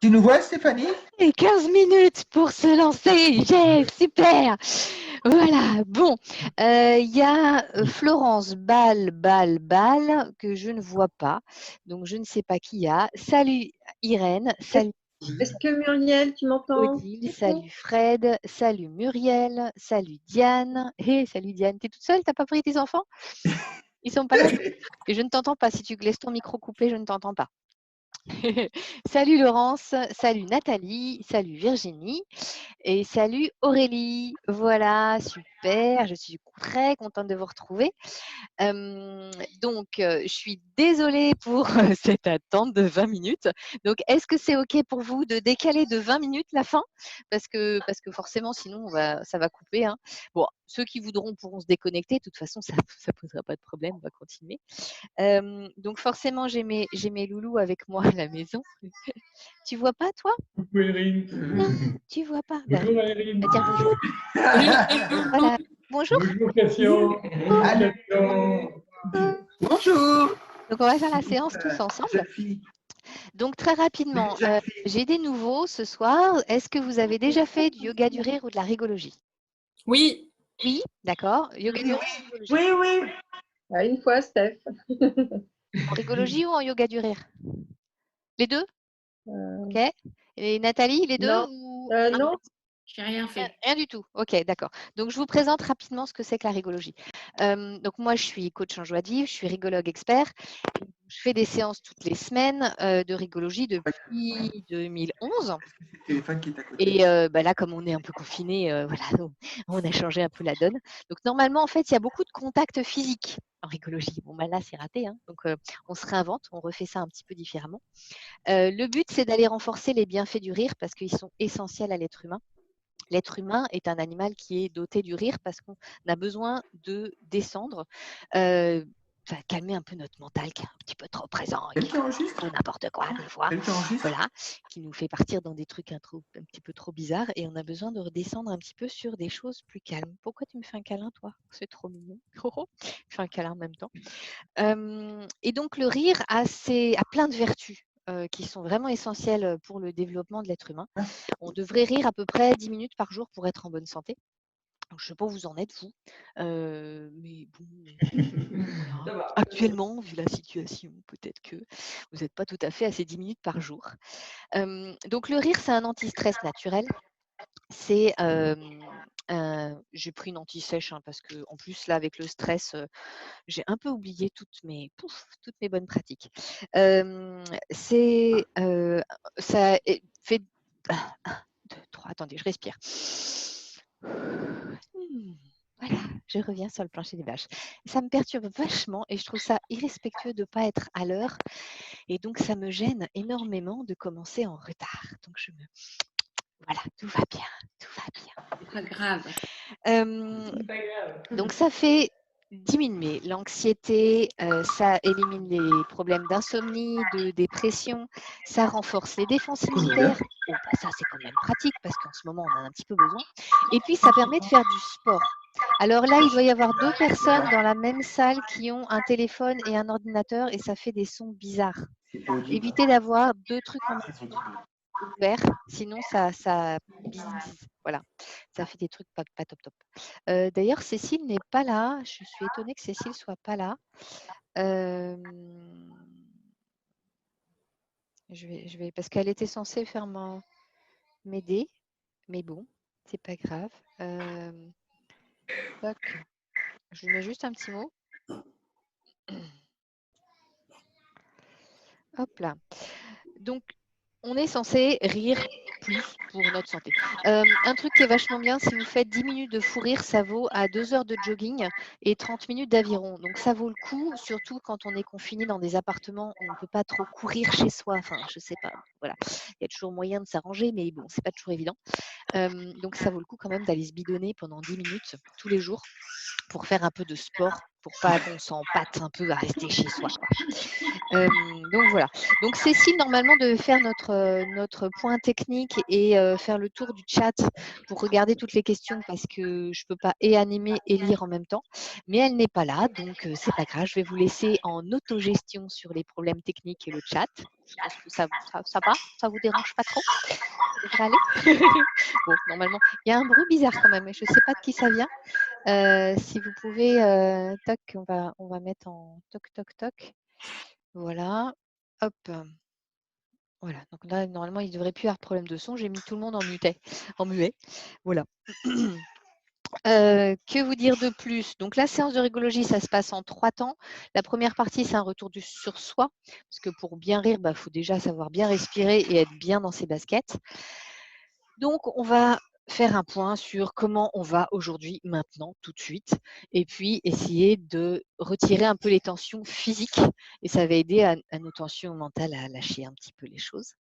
Tu nous vois, Stéphanie? Et 15 minutes pour se lancer. Yeah, super. Voilà, bon. Il y a Florence Ball, que je ne vois pas. Donc, je ne sais pas qui y a. Salut Irène, salut Est-ce que Muriel, tu m'entends? Odile, salut Fred, salut Muriel, salut Diane. Hé, salut Diane, t'es toute seule? T'as pas pris tes enfants? Ils sont pas là? Et je ne t'entends pas. Si tu laisses ton micro coupé, je ne t'entends pas. Salut Laurence, salut Nathalie, salut Virginie et salut Aurélie. Voilà, super, je suis très contente de vous retrouver. Donc, je suis désolée pour cette attente de 20 minutes. Donc, est-ce que c'est OK pour vous de décaler de 20 minutes la fin? Parce que forcément, sinon, ça va couper. Hein. Bon, ceux qui voudront pourront se déconnecter. De toute façon, ça ne posera pas de problème. On va continuer. Donc, forcément, j'ai mes loulous avec moi à la maison. Tu vois pas, toi? Coucou Erin. Non, tu vois pas. Bonjour Erin. Bah, tiens, bonjour. Voilà. Bonjour. Bonjour Cassio. Bonjour. Donc, on va faire la séance tous ensemble. Donc, très rapidement, j'ai des nouveaux ce soir. Est-ce que vous avez déjà fait du yoga du rire ou de la rigologie? Oui. Oui, d'accord. Yoga du rire ou rigologie? Oui. Une fois, Steph. En rigologie ou en yoga du rire? Les deux? OK. Et Nathalie, les deux Non. ou... Non. J'ai rien fait. Rien du tout. OK, d'accord. Donc, je vous présente rapidement ce que c'est que la rigologie. Donc, moi, je suis coach en joie de vivre, je suis rigologue expert. Je fais des séances toutes les semaines de rigologie depuis 2011. Et là, comme on est un peu confiné, voilà, on a changé un peu la donne. Donc, normalement, en fait, il y a beaucoup de contacts physiques en rigologie. Bon, là, c'est raté. Hein. Donc, on se réinvente, on refait ça un petit peu différemment. Le but, c'est d'aller renforcer les bienfaits du rire parce qu'ils sont essentiels à l'être humain. L'être humain est un animal qui est doté du rire parce qu'on a besoin de descendre, calmer un peu notre mental qui est un petit peu trop présent, qui fait n'importe quoi des fois, voilà, qui nous fait partir dans des trucs un petit peu trop bizarres et on a besoin de redescendre un petit peu sur des choses plus calmes. Pourquoi tu me fais un câlin, toi? C'est trop mignon. Je fais un câlin en même temps. Et donc, le rire a plein de vertus. Qui sont vraiment essentielles pour le développement de l'être humain. On devrait rire à peu près 10 minutes par jour pour être en bonne santé. Donc, je ne sais pas où vous en êtes, vous. Mais bon, actuellement, vu la situation, peut-être que vous n'êtes pas tout à fait à ces 10 minutes par jour. Donc, le rire, c'est un anti-stress naturel. C'est j'ai pris une anti-sèche parce que en plus là avec le stress j'ai un peu oublié toutes mes bonnes pratiques. Ça fait 1, 2, 3, attendez, je respire. Voilà, je reviens sur le plancher des vaches. Ça me perturbe vachement et je trouve ça irrespectueux de ne pas être à l'heure. Et donc, ça me gêne énormément de commencer en retard. Donc, voilà, tout va bien, tout va bien. C'est pas grave. Donc, ça fait diminuer l'anxiété, ça élimine les problèmes d'insomnie, de dépression, ça renforce les défenses immunitaires. Bon, ça, c'est quand même pratique parce qu'en ce moment, on en a un petit peu besoin. Et puis, ça permet de faire du sport. Alors là, il doit y avoir 2 personnes dans la même salle qui ont un téléphone et un ordinateur et ça fait des sons bizarres. Évitez d'avoir 2 trucs en même temps ouverts, sinon ça bise, voilà, ça fait des trucs pas top top. D'ailleurs, Cécile n'est pas là. Je suis étonnée que Cécile soit pas là. Je vais parce qu'elle était censée faire m'aider, mais bon, c'est pas grave. Je lui mets juste un petit mot. Hop là. Donc, on est censé rire plus pour notre santé. Un truc qui est vachement bien, si vous faites 10 minutes de fou rire, ça vaut à 2 heures de jogging et 30 minutes d'aviron. Donc, ça vaut le coup, surtout quand on est confiné dans des appartements où on ne peut pas trop courir chez soi. Enfin, je sais pas. Voilà. Il y a toujours moyen de s'arranger, mais bon, c'est pas toujours évident. Donc, ça vaut le coup quand même d'aller se bidonner pendant 10 minutes tous les jours pour faire un peu de sport, pour pas qu'on s'empâte un peu à rester chez soi, quoi. Donc voilà. Donc Cécile, normalement, devait faire notre point technique et faire le tour du chat pour regarder toutes les questions parce que je ne peux pas et animer et lire en même temps. Mais elle n'est pas là, donc c'est pas grave. Je vais vous laisser en autogestion sur les problèmes techniques et le chat. Je pense que ça va, ça vous dérange pas trop? Ça devrait aller. Bon, normalement, il y a un bruit bizarre quand même, mais je ne sais pas de qui ça vient. Si vous pouvez, toc, on va mettre en toc, toc, toc. Voilà, hop. Voilà, donc là, normalement, il ne devrait plus y avoir de problème de son. J'ai mis tout le monde en muet. Voilà. Que vous dire de plus? Donc, la séance de rigologie, ça se passe en 3 temps. La première partie, c'est un retour sur soi, parce que pour bien rire, faut déjà savoir bien respirer et être bien dans ses baskets. Donc, on va faire un point sur comment on va aujourd'hui, maintenant, tout de suite, et puis essayer de retirer un peu les tensions physiques, et ça va aider à nos tensions mentales à lâcher un petit peu les choses.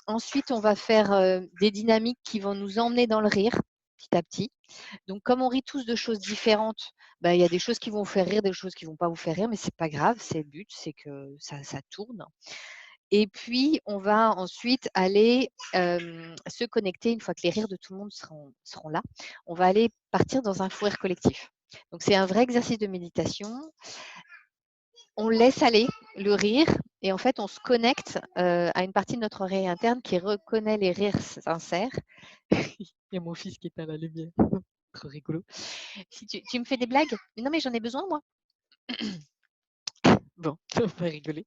Ensuite, on va faire des dynamiques qui vont nous emmener dans le rire, petit à petit. Donc, comme on rit tous de choses différentes, il y a des choses qui vont vous faire rire, des choses qui ne vont pas vous faire rire, mais ce n'est pas grave, c'est le but, c'est que ça tourne. Et puis, on va ensuite aller se connecter, une fois que les rires de tout le monde seront là, on va aller partir dans un fou rire collectif. Donc, c'est un vrai exercice de méditation. On laisse aller le rire et en fait, on se connecte à une partie de notre oreille interne qui reconnaît les rires sincères. Il y a mon fils qui éteint la lumière. Trop rigolo. Si tu me fais des blagues? Mais non, mais j'en ai besoin, moi. Bon, on va rigoler.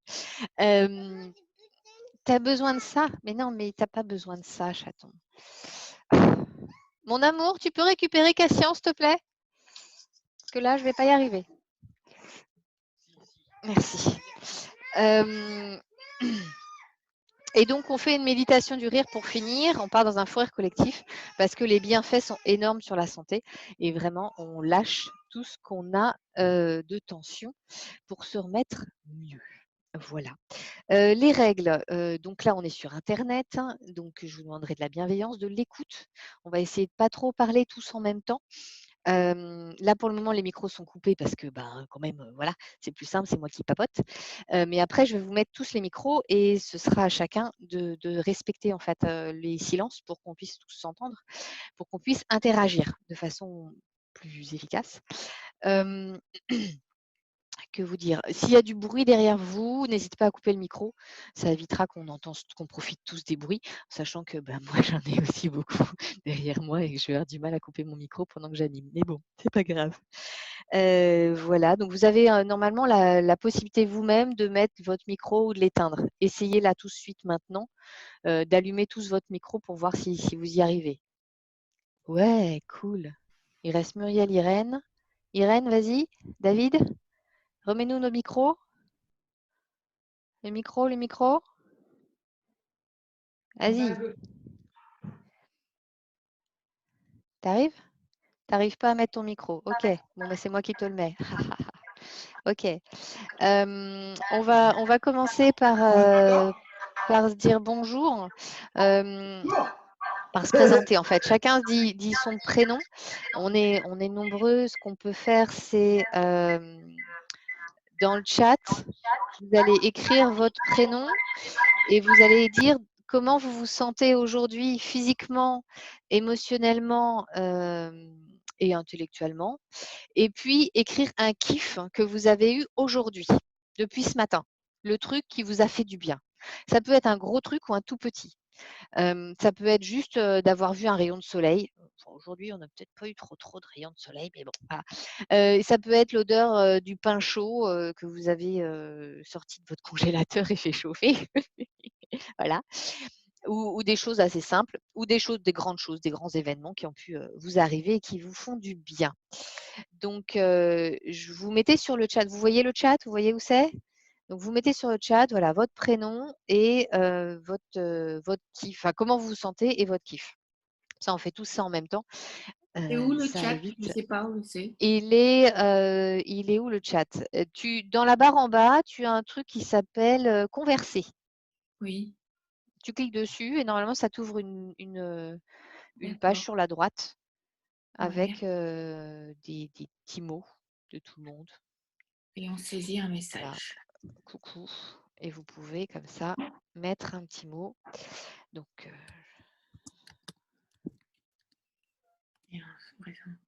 T'as besoin de ça? Mais non, mais t'as pas besoin de ça, chaton. Mon amour, tu peux récupérer Cassian, s'il te plaît? Parce que là, je vais pas y arriver. Merci. Et donc, on fait une méditation du rire pour finir. On part dans un fou rire collectif parce que les bienfaits sont énormes sur la santé. Et vraiment, on lâche tout ce qu'on a de tension pour se remettre mieux. Voilà. Les règles, donc là, on est sur Internet, hein, donc je vous demanderai de la bienveillance, de l'écoute. On va essayer de ne pas trop parler tous en même temps. Là, pour le moment, les micros sont coupés parce que, quand même, voilà, c'est plus simple, c'est moi qui papote. Mais après, je vais vous mettre tous les micros et ce sera à chacun de respecter en fait les silences pour qu'on puisse tous s'entendre, pour qu'on puisse interagir de façon plus efficace. Que vous dire? S'il y a du bruit derrière vous, n'hésitez pas à couper le micro. Ça évitera qu'on profite tous des bruits, sachant que moi, j'en ai aussi beaucoup derrière moi et que je vais avoir du mal à couper mon micro pendant que j'anime. Mais bon, c'est pas grave. Voilà, donc vous avez normalement la possibilité vous-même de mettre votre micro ou de l'éteindre. Essayez là tout de suite maintenant d'allumer tous votre micro pour voir si vous y arrivez. Ouais, cool. Il reste Muriel, Irène. Irène, vas-y. David? Remets-nous nos micros. Le micro. Vas-y. T'arrives? T'arrives pas à mettre ton micro. Ok. Bon, c'est moi qui te le mets. Ok. On va commencer par se dire bonjour, par se présenter en fait. Chacun dit son prénom. On est nombreux. Ce qu'on peut faire, c'est dans le chat, vous allez écrire votre prénom et vous allez dire comment vous vous sentez aujourd'hui physiquement, émotionnellement et intellectuellement. Et puis, écrire un kiff que vous avez eu aujourd'hui, depuis ce matin. Le truc qui vous a fait du bien. Ça peut être un gros truc ou un tout petit. Ça peut être juste d'avoir vu un rayon de soleil. Aujourd'hui, on n'a peut-être pas eu trop de rayons de soleil, mais bon. Voilà. Ça peut être l'odeur du pain chaud que vous avez sorti de votre congélateur et fait chauffer. Voilà. Ou des choses assez simples, ou des grandes choses, des grands événements qui ont pu vous arriver et qui vous font du bien. Donc, je vous mettez sur le chat. Vous voyez le chat? Vous voyez où c'est? Donc, vous mettez sur le chat, voilà, votre prénom et votre kiff. Enfin, comment vous vous sentez et votre kiff. Ça, on fait tout ça en même temps. Et où le Ça chat? évite. Je ne sais pas où c'est. Il est où le chat? Dans la barre en bas, tu as un truc qui s'appelle converser. Oui. tu cliques dessus et normalement, ça t'ouvre une page D'accord. sur la droite Ouais. avec des petits mots de tout le monde. Et on saisit un Voilà. message. Coucou. Et vous pouvez comme ça mettre un petit mot. Donc, Et on se présente.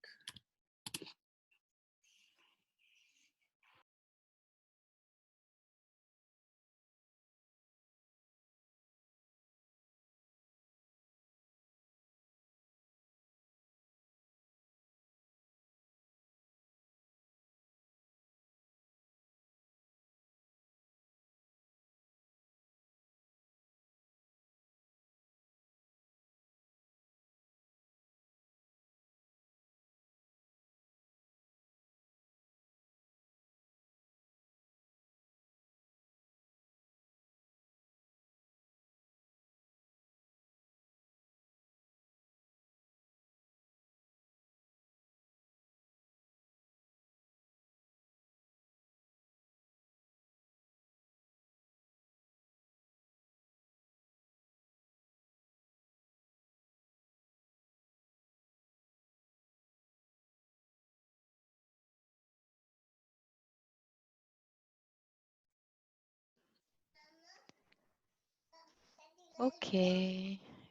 ok.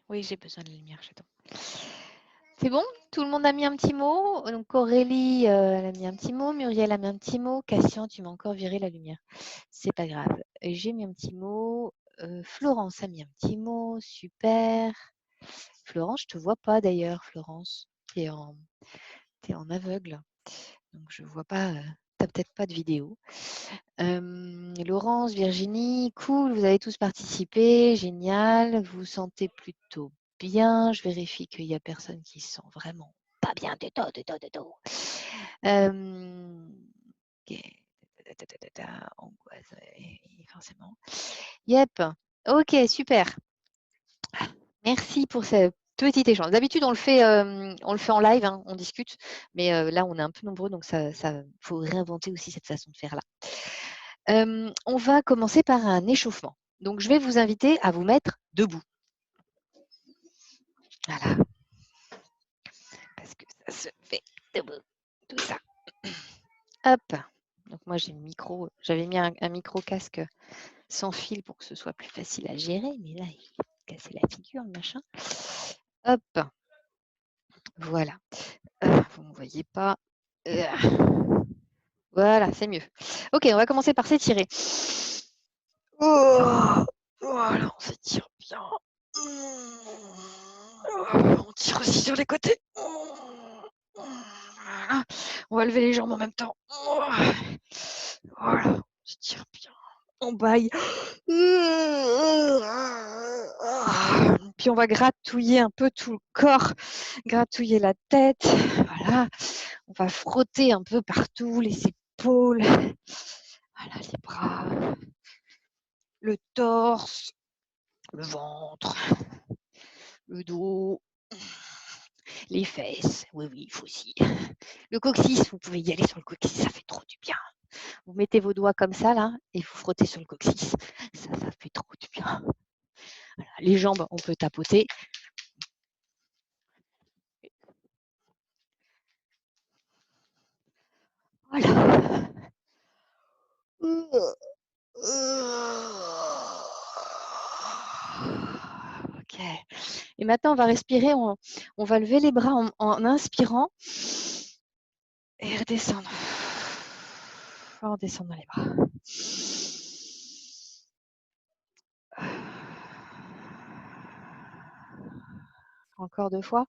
Oui, j'ai besoin de lumière, j'attends. C'est bon? Tout le monde a mis un petit mot. Donc Aurélie elle a mis un petit mot. Muriel a mis un petit mot. Cassian, tu m'as encore viré la lumière. C'est pas grave. J'ai mis un petit mot. Florence a mis un petit mot. Super. Florence, je te vois pas d'ailleurs, Florence. Tu es en aveugle. Donc je vois pas. T'as peut-être pas de vidéo. Laurence, Virginie, cool, vous avez tous participé, génial, vous vous sentez plutôt bien. Je vérifie qu'il n'y a personne qui se sent vraiment pas bien du tout. Ok. Angoisse, forcément. Yep. Ok, super. Merci pour ce petit échange. D'habitude, on le fait en live, hein, on discute, mais là, on est un peu nombreux, donc ça faut réinventer aussi cette façon de faire là. On va commencer par un échauffement. Donc, je vais vous inviter à vous mettre debout. Voilà. Parce que ça se fait debout. Tout ça. Hop. Donc, moi, j'ai le micro. J'avais mis un micro-casque sans fil pour que ce soit plus facile à gérer. Mais là, il a cassé la figure, le machin. Hop. Voilà. Vous ne me voyez pas. Voilà, c'est mieux. Ok, on va commencer par s'étirer. Oh, voilà, on s'étire bien. On tire aussi sur les côtés. Voilà. On va lever les jambes en même temps. Voilà, on s'étire bien. On baille. Puis on va gratouiller un peu tout le corps, gratouiller la tête. Voilà, on va frotter un peu partout, les épaules, voilà, les bras, le torse, le ventre, le dos, les fesses. Oui, il faut aussi. Le coccyx, vous pouvez y aller sur le coccyx, ça fait trop du bien. Vous mettez vos doigts comme ça, là, et vous frottez sur le coccyx. Ça fait trop du bien. Voilà. Les jambes, on peut tapoter. Voilà. Ok. Et maintenant, on va respirer. On va lever les bras en inspirant et redescendre. En redescendant les bras. Encore 2 fois.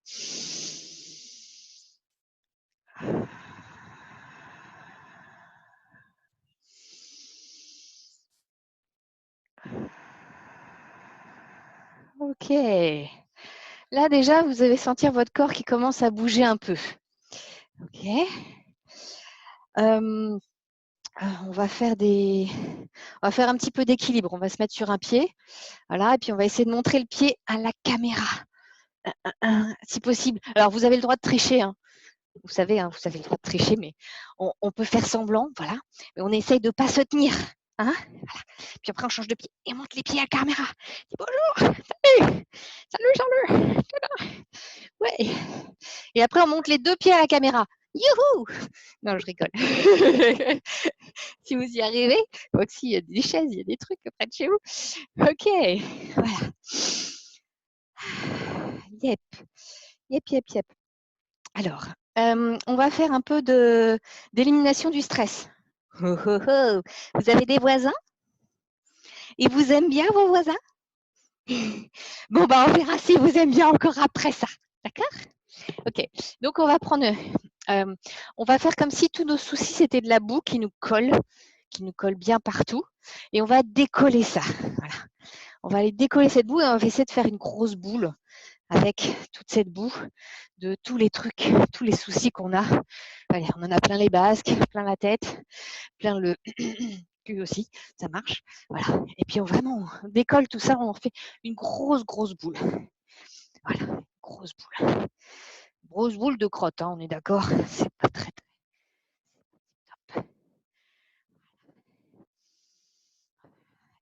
Ok. Là, déjà, vous allez sentir votre corps qui commence à bouger un peu. Ok. On va faire un petit peu d'équilibre. On va se mettre sur un pied. Voilà. Et puis, on va essayer de montrer le pied à la caméra. Si possible. Alors, vous avez le droit de tricher. Hein. Vous savez, hein, vous avez le droit de tricher, mais on peut faire semblant. Voilà. Mais on essaye de ne pas se tenir. Hein, voilà. Puis après, on change de pied et on monte les pieds à la caméra. Dis bonjour, salut, salut, salut. Ouais. Et après, on monte les 2 pieds à la caméra. Youhou! Non, je rigole. Si vous y arrivez, aussi, il y a des chaises, il y a des trucs près de chez vous. Ok, voilà. Yep, yep, yep, yep. Alors, on va faire un peu d'élimination du stress. Oh, oh, oh. Vous avez des voisins? Ils vous aiment bien, vos voisins? Bon, bah, on verra s'ils vous aiment bien encore après ça. D'accord? Ok, donc on va prendre, on va faire comme si tous nos soucis, c'était de la boue qui nous colle bien partout. Et on va décoller ça. Voilà. On va aller décoller cette boue et on va essayer de faire une grosse boule avec toute cette boue de tous les trucs, tous les soucis qu'on a. Allez, on en a plein les basques, plein la tête, plein le cul aussi, ça marche. Voilà. Et puis on décolle tout ça, on fait une grosse boule. Voilà, grosse boule. Grosse boule de crotte, hein, on est d'accord. C'est pas très top.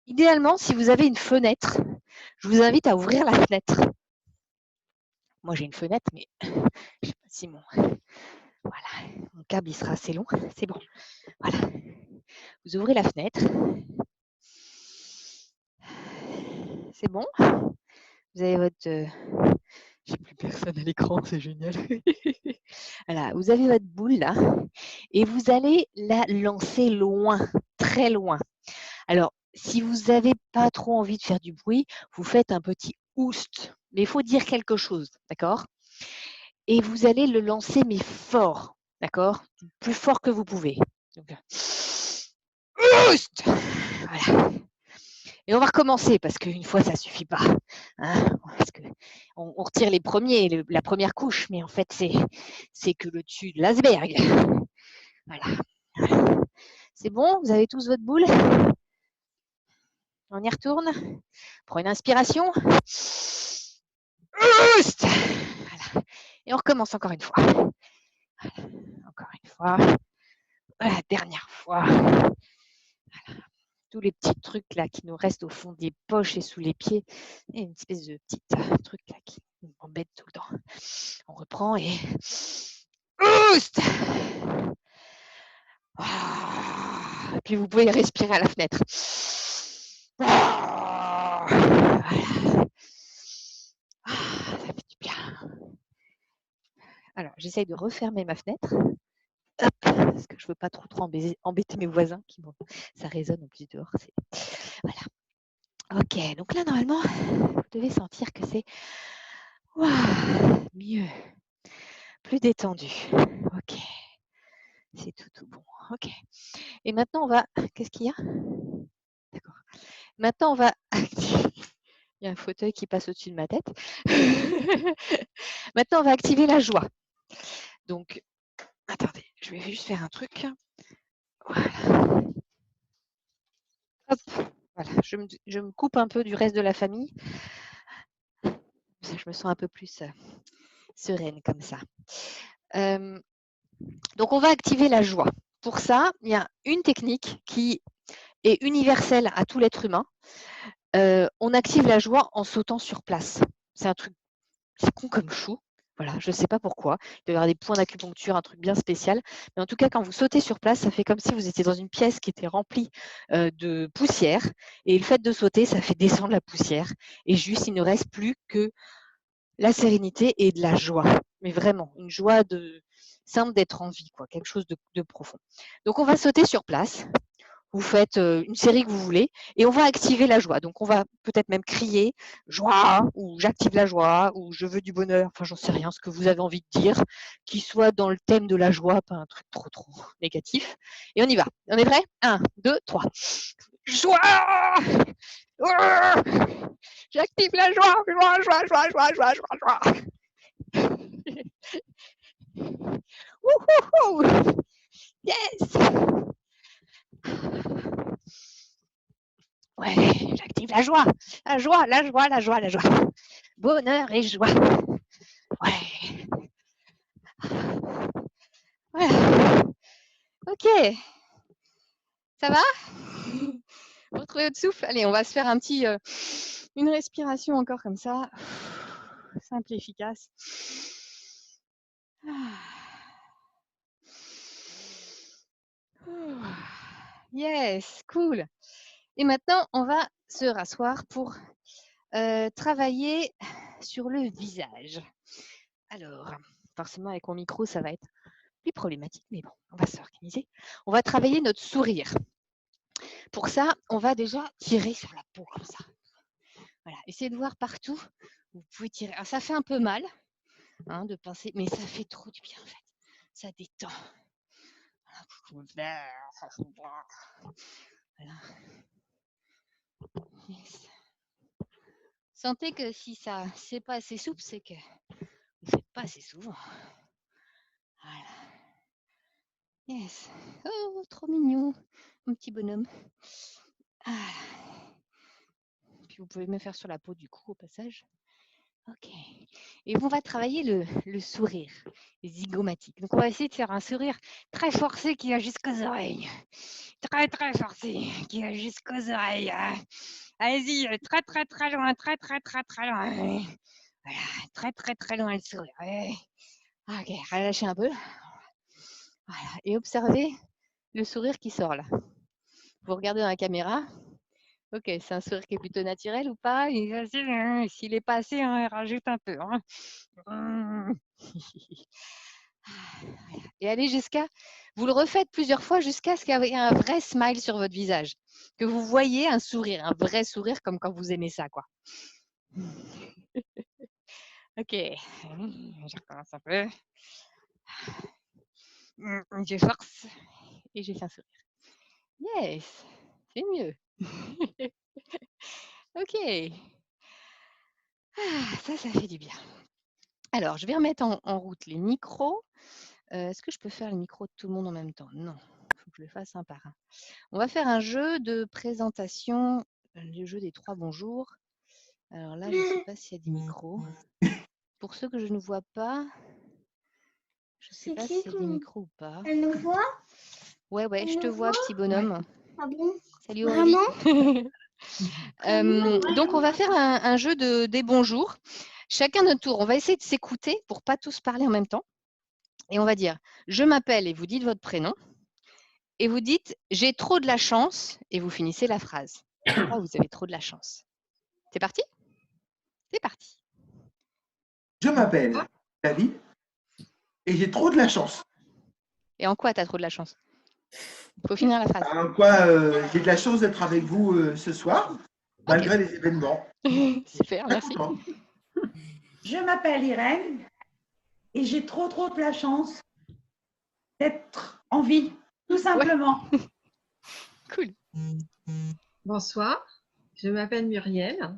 Idéalement, si vous avez une fenêtre, je vous invite à ouvrir la fenêtre. Moi, j'ai une fenêtre, mais je ne sais pas si mon câble il sera assez long. C'est bon. Voilà. Vous ouvrez la fenêtre. C'est bon. Vous avez votre... J'ai plus personne à l'écran, c'est génial. Voilà, vous avez votre boule là et vous allez la lancer loin, très loin. Alors, si vous n'avez pas trop envie de faire du bruit, vous faites un petit oust. Mais il faut dire quelque chose, d'accord? Et vous allez le lancer, mais fort, d'accord? Plus fort que vous pouvez. Donc, oust! Voilà. Et on va recommencer parce qu'une fois, ça ne suffit pas. Hein, parce on retire les premiers, la première couche, mais en fait, c'est que le dessus de l'iceberg. Voilà. C'est bon? Vous avez tous votre boule? On y retourne. Prends une inspiration. Voilà. Et on recommence encore une fois. Voilà. Encore une fois. Voilà, dernière fois. Voilà. Tous les petits trucs là qui nous restent au fond des poches et sous les pieds. Et une espèce de petit truc là qui nous embête tout le temps. On reprend et... Oust! Puis vous pouvez respirer à la fenêtre. Voilà. Ça fait du bien. Alors, j'essaye de refermer ma fenêtre. Hop, parce que je ne veux pas trop embêter mes voisins. Ça résonne en plus dehors. Voilà. Ok, donc là, normalement, vous devez sentir que c'est mieux, plus détendu. Ok, c'est tout bon. Ok. Et maintenant, on va... Qu'est-ce qu'il y a? D'accord. Maintenant, on va activer... Il y a un fauteuil qui passe au-dessus de ma tête. Maintenant, on va activer la joie. Donc, attendez, je vais juste faire un truc. Voilà. Hop, voilà. Je me coupe un peu du reste de la famille. Je me sens un peu plus sereine comme ça. Donc, on va activer la joie. Pour ça, il y a une technique qui est universelle à tout l'être humain. On active la joie en sautant sur place. C'est un truc, c'est con comme chou. Voilà, je ne sais pas pourquoi. Il doit y avoir des points d'acupuncture, un truc bien spécial. Mais en tout cas, quand vous sautez sur place, ça fait comme si vous étiez dans une pièce qui était remplie de poussière. Et le fait de sauter, ça fait descendre la poussière. Et juste, il ne reste plus que la sérénité et de la joie. Mais vraiment, une joie simple d'être en vie, quoi, quelque chose de profond. Donc, on va sauter sur place. Vous faites une série que vous voulez et on va activer la joie. Donc, on va peut-être même crier « joie » ou « j'active la joie » ou « je veux du bonheur ». Enfin, j'en sais rien, ce que vous avez envie de dire, qui soit dans le thème de la joie, pas un truc trop négatif. Et on y va. On est prêt? 1, 2, 3. Joie! J'active la joie! Joie, joie, joie, joie, joie, joie, joie! Wouhou! Yes! Ouais, j'active la joie. La joie, la joie, la joie, la joie. Bonheur et joie. Ouais. Voilà. Ok. Ça va? Retrouvez votre souffle. Allez, on va se faire une respiration encore comme ça. Simple et efficace. Yes, cool. Et maintenant, on va se rasseoir pour travailler sur le visage. Alors, forcément, avec mon micro, ça va être plus problématique, mais bon, on va s'organiser. On va travailler notre sourire. Pour ça, on va déjà tirer sur la peau comme ça. Voilà, essayez de voir partout. Vous pouvez tirer. Alors, ça fait un peu mal de pincer, mais ça fait trop du bien en fait. Ça détend. Voilà. Yes. Sentez que si ça c'est pas assez souple, c'est que vous ne faites pas assez souvent. Voilà. Yes. Oh, trop mignon, mon petit bonhomme. Voilà. Puis vous pouvez me faire sur la peau du cou au passage. Ok. Et on va travailler le sourire zygomatique. Donc on va essayer de faire un sourire très forcé qui va jusqu'aux oreilles. Très très forcé qui va jusqu'aux oreilles. Allez-y, très très très loin, très très très très loin. Voilà, très très très loin le sourire. Ok, relâchez un peu. Voilà, et observez le sourire qui sort là. Vous regardez dans la caméra. Ok, c'est un sourire qui est plutôt naturel ou pas? S'il est pas assez, rajoute un peu. Et allez vous le refaites plusieurs fois jusqu'à ce qu'il y ait un vrai smile sur votre visage. Que vous voyez un sourire, un vrai sourire comme quand vous aimez ça, quoi. Ok, je recommence un peu. Je force et j'ai fait un sourire. Yes, c'est mieux. Ok. Ça fait du bien. Alors, je vais remettre en route les micros. Est-ce que je peux faire le micro de tout le monde en même temps? Non, il faut que je le fasse un par un. On va faire un jeu de présentation, le jeu des 3 bonjours. Alors là, je ne sais pas s'il y a des micros. Pour ceux que je ne vois pas, je ne sais pas s'il y a des micros ou pas. Elle nous voit? Ouais, je te vois, petit bonhomme. Ah bon? Salut Aurélie. Vraiment? Donc, on va faire un jeu des bonjours. Chacun notre tour, on va essayer de s'écouter pour pas tous parler en même temps. Et on va dire, je m'appelle et vous dites votre prénom. Et vous dites, j'ai trop de la chance et vous finissez la phrase. Pourquoi vous avez trop de la chance? C'est parti? C'est parti. Je m'appelle David et j'ai trop de la chance. Et en quoi tu as trop de la chance? Il faut finir la phrase. En quoi j'ai de la chance d'être avec vous ce soir, malgré les événements. Super, merci. Je m'appelle Irène et j'ai trop de la chance d'être en vie, tout simplement. Ouais. Cool. Bonsoir, je m'appelle Muriel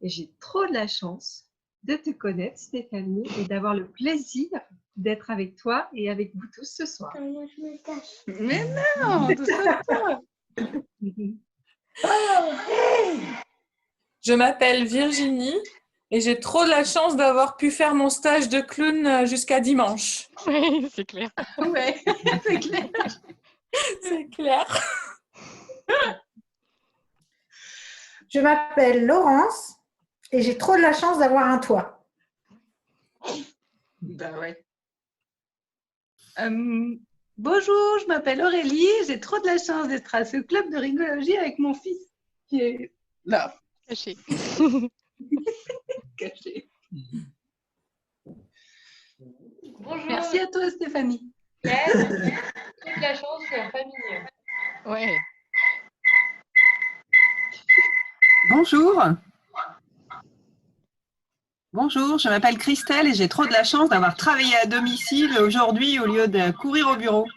et j'ai trop de la chance de te connaître, Stéphanie, et d'avoir le plaisir d'être avec toi et avec vous tous ce soir. Moi, je me cache. Mais non, tout ça. Je m'appelle Virginie et j'ai trop de la chance d'avoir pu faire mon stage de clown jusqu'à dimanche. Oui, c'est clair. Ouais, c'est clair. C'est clair. Je m'appelle Laurence et j'ai trop de la chance d'avoir un toit. Bah ouais. Bonjour, je m'appelle Aurélie, j'ai trop de la chance d'être à ce club de rigologie avec mon fils qui est là. Caché. Caché. Bonjour. Merci à toi Stéphanie. Yes. Toute la chance, je suis en famille. Ouais. Bonjour. Bonjour, je m'appelle Christelle et j'ai trop de la chance d'avoir travaillé à domicile aujourd'hui au lieu de courir au bureau.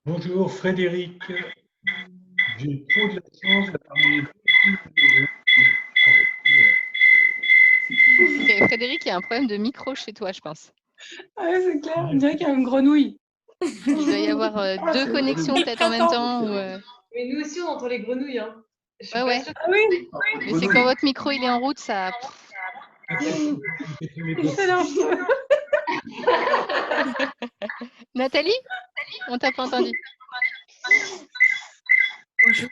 Bonjour Frédéric. J'ai trop de la chance d'avoir Ok, Frédéric, il y a un problème de micro chez toi, je pense. Ouais, c'est clair, on dirait qu'il y a une grenouille. Il doit y avoir 2 connexions peut-être en même temps. Mais nous aussi, on entend les grenouilles. Hein. Je suis Ouais. pas sûre. Ah oui. Mais c'est quand votre micro il est en route, ça. Excellent. Nathalie? On t'a pas entendu. Bonjour,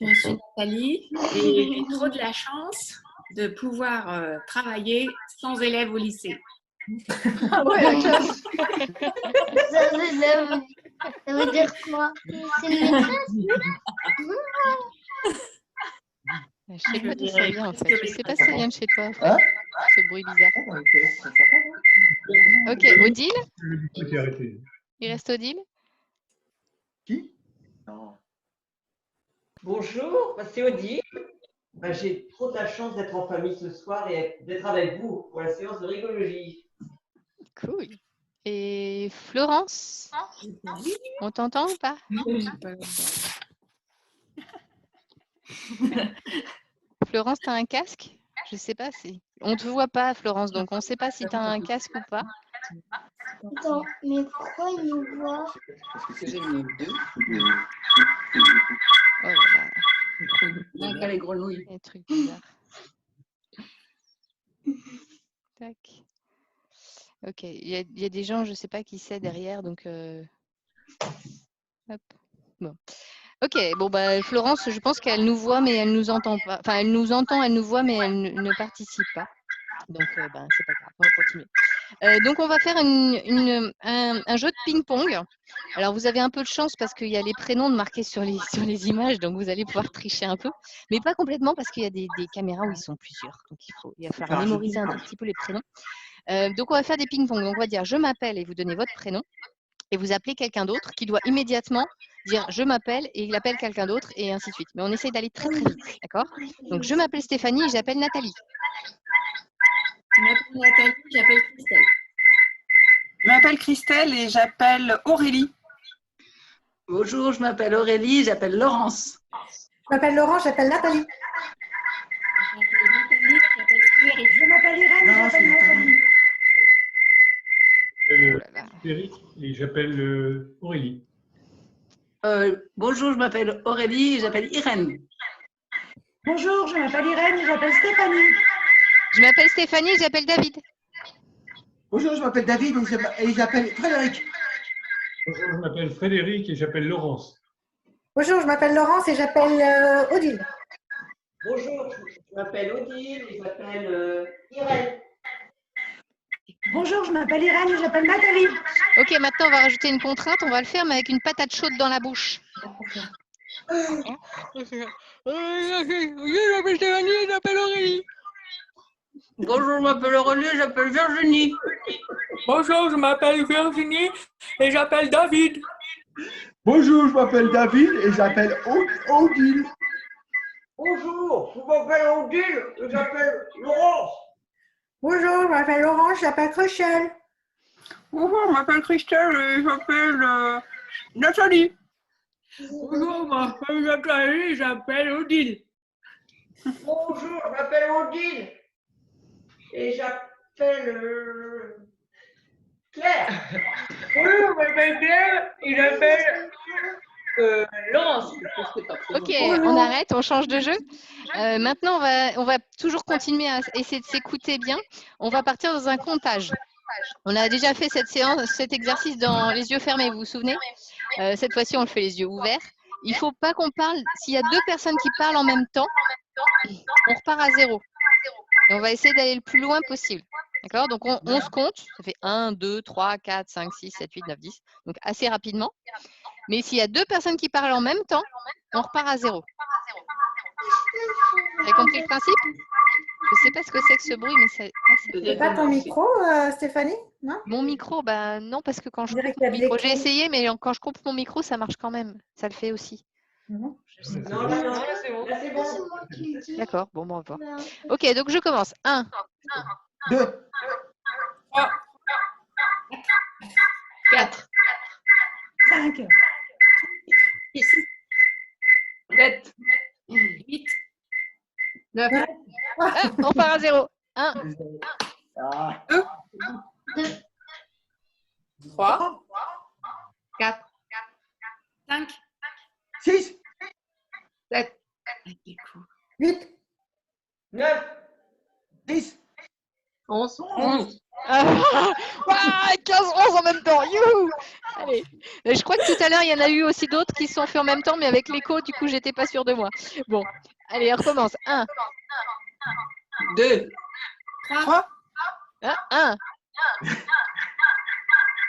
je suis Nathalie et j'ai trop de la chance de pouvoir travailler sans élèves au lycée. Ah ouais, la classe. Ça veut dire quoi? C'est une maîtresse? Je sais pas d'où ça vient en fait. Je sais pas si ça vient de chez toi, Hein? ce bruit bizarre. Ok, Odile? Le petit qui a arrêté. Il reste Odile? Qui? Non. Bonjour, c'est Odile. J'ai trop de la chance d'être en famille ce soir et d'être avec vous pour la séance de rigologie. Cool. Et Florence? On t'entend ou pas? Florence, tu as un casque? Je sais pas si. On te voit pas, Florence, donc on ne sait pas si tu as un casque ou pas. Attends, mais pourquoi il nous voit? Parce que j'ai mis deux. Oh là là. Donc, les grenouilles. Des trucs bizarres. Tac. Ok, il y a des gens, je ne sais pas qui c'est derrière, donc... Hop. Bon. Ok, bon, bah, Florence, je pense qu'elle nous voit, mais elle ne nous entend pas. Enfin, elle nous entend, elle nous voit, mais elle ne participe pas. Donc, ben, c'est pas grave, on va continuer. Donc, on va faire un jeu de ping-pong. Alors, vous avez un peu de chance parce qu'il y a les prénoms marqués sur les images, donc vous allez pouvoir tricher un peu, mais pas complètement parce qu'il y a des caméras où ils sont plusieurs. Donc, il va falloir mémoriser un tout petit peu les prénoms. Donc, on va faire des ping-pong. Donc, on va dire « je m'appelle » et vous donnez votre prénom. Et vous appelez quelqu'un d'autre qui doit immédiatement dire « je m'appelle » et il appelle quelqu'un d'autre et ainsi de suite. Mais on essaye d'aller très, très vite. D'accord? Donc, je m'appelle Stéphanie et j'appelle Nathalie. Je m'appelle Nathalie, j'appelle Christelle. Je m'appelle Christelle et j'appelle Aurélie. Bonjour, je m'appelle Aurélie, j'appelle Laurence. Je m'appelle Laurent, j'appelle Nathalie. Je m'appelle Irène, j'appelle Nathalie. Eric et j'appelle Aurélie. Bonjour, je m'appelle Aurélie et j'appelle Irène. Bonjour, je m'appelle Irène et j'appelle Stéphanie. Je m'appelle Stéphanie et j'appelle David. Bonjour, je m'appelle David et j'appelle Frédéric. Bonjour, je m'appelle Frédéric et j'appelle Laurence. Bonjour, je m'appelle Laurence et j'appelle Odile. Bonjour, je m'appelle Odile et j'appelle Irène. Bonjour, je m'appelle Irène et j'appelle Nathalie. Ok, maintenant on va rajouter une contrainte. On va le faire, mais avec une patate chaude dans la bouche. Je m'appelle Stéphanie et j'appelle Aurélie. Bonjour, je m'appelle Aurélie et j'appelle Virginie. Bonjour, je m'appelle Virginie et j'appelle David. Bonjour, je m'appelle David et j'appelle Odile. Bonjour, je m'appelle Odile et j'appelle Laurence. Bonjour, je m'appelle Laurence, j'appelle Rachel. Bonjour, je m'appelle Christelle et j'appelle Nathalie. Bonjour, je m'appelle Nathalie et j'appelle Odile. Bonjour, je m'appelle Odile et j'appelle Claire. Bonjour, je m'appelle Claire et j'appelle Laurence. Ok, on arrête, on change de jeu. Maintenant, on va toujours continuer à essayer de s'écouter bien. On va partir dans un comptage. On a déjà fait cette séance, cet exercice dans les yeux fermés, vous vous souvenez? Cette fois-ci, on le fait les yeux ouverts. Il ne faut pas qu'on parle. S'il y a deux personnes qui parlent en même temps, on repart à 0. Et on va essayer d'aller le plus loin possible. D'accord? Donc, on se compte. Ça fait 1, 2, 3, 4, 5, 6, 7, 8, 9, 10. Donc, assez rapidement. Mais s'il y a deux personnes qui parlent en même temps, on repart à 0. Vous avez compris le principe? Je ne sais pas ce que c'est que ce bruit, mais c'est... C'est pas ton micro, Stéphanie? Non? Mon micro, bah non, parce que quand je dirait coupe mon qu'il y a de micro, j'ai l'écho. essayé, mais quand je coupe mon micro, ça marche quand même. Ça le fait aussi. Non, là, c'est bon. Là, c'est bon. D'accord, bon, on va voir. Ok, donc je commence. 1, 2, 3, 4, 5, 6, 7, 8, 9, on part à 0. 1, 3, 4, 5, 6, 7, 8, 9, 10, 11, Ouah, 15-11 en même temps. Youhou. Allez. Je crois que tout à l'heure, il y en a eu aussi d'autres qui se sont faits en même temps, mais avec l'écho, du coup, j'étais pas sûre de moi. Bon, allez, on recommence. 1, 2, 3, 1,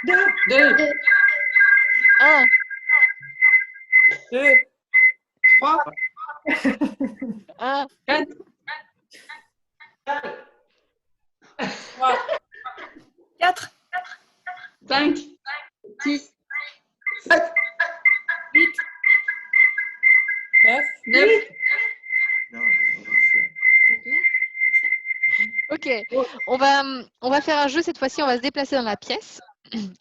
2, 2, 1, 2, 3, 1, 4, 4, 5, 6, 7, 8, 9, 9. Ok, on va faire un jeu cette fois-ci, on va se déplacer dans la pièce.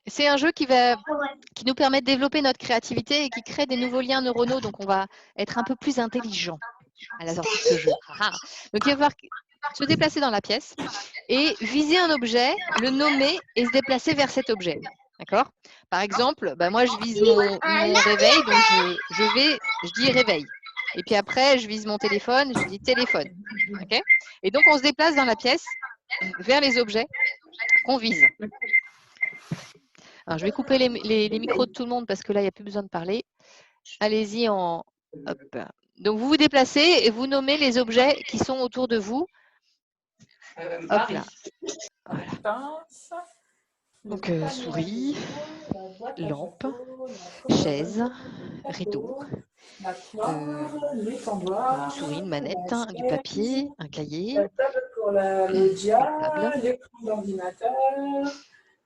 C'est un jeu qui nous permet de développer notre créativité et qui crée des nouveaux liens neuronaux, donc on va être un peu plus intelligent à la sortie de ce jeu. Donc il va falloir se déplacer dans la pièce et viser un objet, le nommer et se déplacer vers cet objet. D'accord? Par exemple, moi je vise mon réveil, donc je dis réveil. Et puis après, je vise mon téléphone, je dis téléphone. Okay? Et donc, on se déplace dans la pièce vers les objets qu'on vise. Alors, je vais couper les micros de tout le monde parce que là, il n'y a plus besoin de parler. Allez-y en... Hop. Donc, vous vous déplacez et vous nommez les objets qui sont autour de vous. Hop là. Voilà. Donc, souris, lampe, chaise, rideau, une souris, une manette, du papier, un cahier, La table pour la une loggia, table. l'écran d'ordinateur,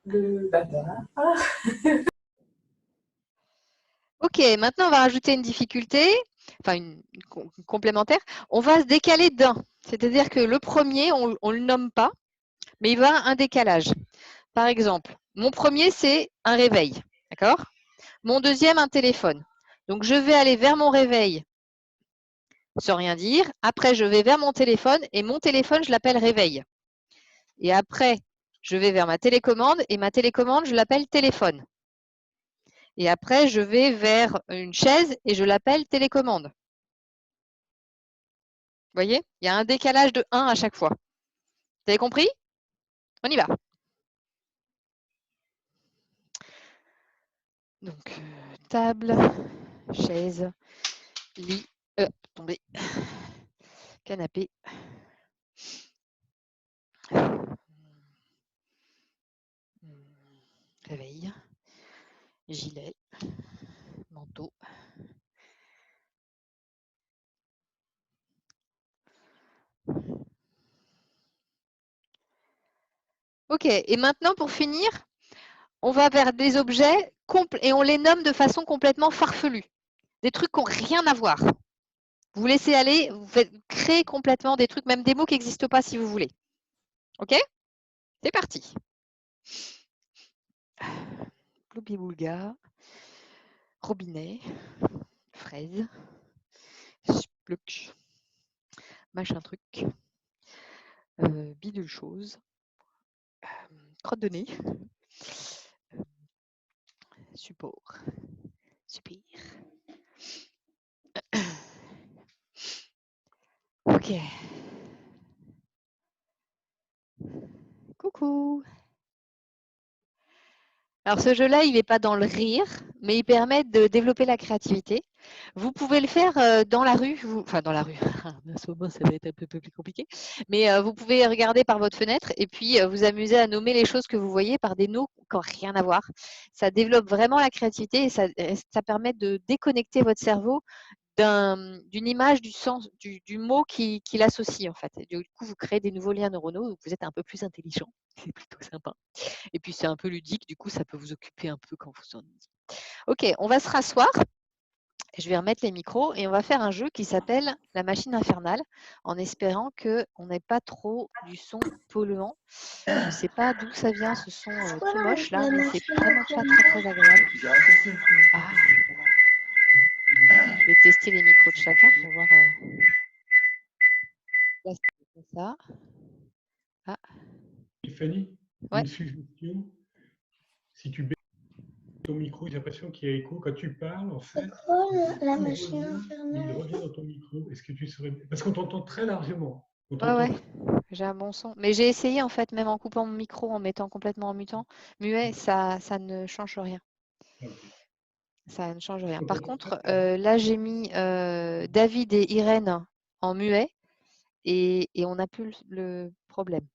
le bazar. Ok, maintenant on va rajouter une difficulté, enfin une complémentaire. On va se décaler d'un. C'est-à-dire que le premier, on ne le nomme pas, mais il va avoir un décalage. Par exemple, mon premier, c'est un réveil. D'accord? Mon deuxième, un téléphone. Donc, je vais aller vers mon réveil sans rien dire. Après, je vais vers mon téléphone et mon téléphone, je l'appelle réveil. Et après, je vais vers ma télécommande et ma télécommande, je l'appelle téléphone. Et après, je vais vers une chaise et je l'appelle télécommande. Vous voyez? Il y a un décalage de 1 à chaque fois. Vous avez compris? On y va. Donc, table, chaise, lit, tombé, canapé, réveil, gilet, manteau. Ok, et maintenant pour finir, on va vers des objets et on les nomme de façon complètement farfelue. Des trucs qui n'ont rien à voir. Vous laissez aller, vous créez complètement des trucs, même des mots qui n'existent pas si vous voulez. Ok? C'est parti. Gloubi-boulga, robinet, fraise, spluck, machin truc, bidule chose, crotte de nez, support, super. Ok. Coucou. Alors ce jeu-là, il n'est pas dans le rire, mais il permet de développer la créativité. Vous pouvez le faire dans la rue, enfin dans la rue, en ce moment ça va être un peu plus compliqué, mais vous pouvez regarder par votre fenêtre et puis vous amuser à nommer les choses que vous voyez par des mots qui n'ont rien à voir. Ça développe vraiment la créativité et ça permet de déconnecter votre cerveau d'une image, du sens, du mot qui l'associe en fait. Et du coup, vous créez des nouveaux liens neuronaux, donc vous êtes un peu plus intelligent. C'est plutôt sympa. Et puis, c'est un peu ludique, du coup, ça peut vous occuper un peu quand vous ennuyez. Ok, on va se rasseoir. Je vais remettre les micros et on va faire un jeu qui s'appelle la machine infernale, en espérant qu'on n'ait pas trop du son polluant. Je ne sais pas d'où ça vient, ce son tout moche là, mais c'est vraiment pas très agréable. Ah. Je vais tester les micros de chacun pour voir. Là, c'est ça. Ah. Fanny, Ouais. une suggestion. Si tu baisses ton micro, j'ai l'impression qu'il y a écho. Quand tu parles, en fait, La machine infernale. il revient dans ton micro. Est-ce que tu serais... Parce qu'on t'entend très largement. Ouais, ouais, j'ai un bon son. Mais j'ai essayé en fait, même en coupant mon micro, en mettant complètement en muet, ça ne change rien. Ça ne change rien. Par contre, là, j'ai mis David et Irène en muet et on n'a plus le problème.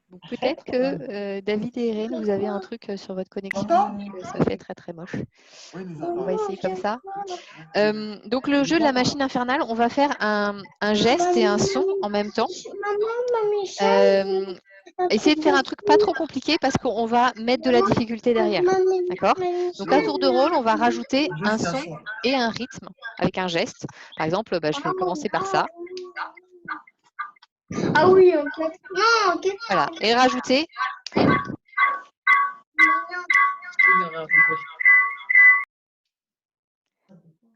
Donc, peut-être que David et Irène, vous avez un truc sur votre connexion. Ça fait très très moche. On va essayer comme ça. Donc le jeu de la machine infernale, on va faire un geste et un son en même temps. Essayez de faire un truc pas trop compliqué parce qu'on va mettre de la difficulté derrière. D'accord? Donc à tour de rôle, on va rajouter un son et un rythme avec un geste. Par exemple, je vais commencer par ça. Ah oui, en fait. Non, ok. Voilà. Et rajouter.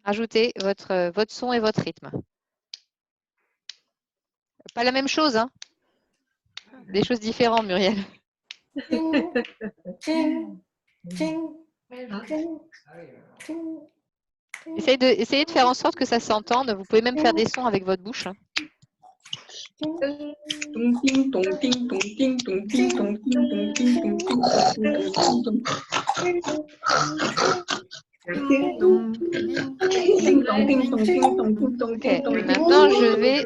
Rajoutez votre son et votre rythme. Pas la même chose, hein? Des choses différentes, Muriel. Essayez de faire en sorte que ça s'entende. Vous pouvez même faire des sons avec votre bouche. Okay. Maintenant, je vais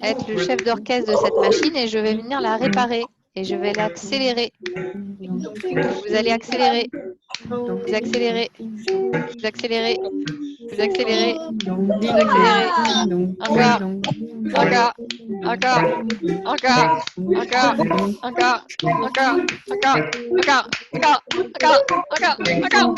être le chef d'orchestre de cette machine et je vais venir la réparer et je vais l'accélérer. Vous allez accélérer, vous accélérez, vous accélérez, vous accélérez, vous accélérez. Encore, encore, encore, encore, encore, encore, encore, encore, encore, encore,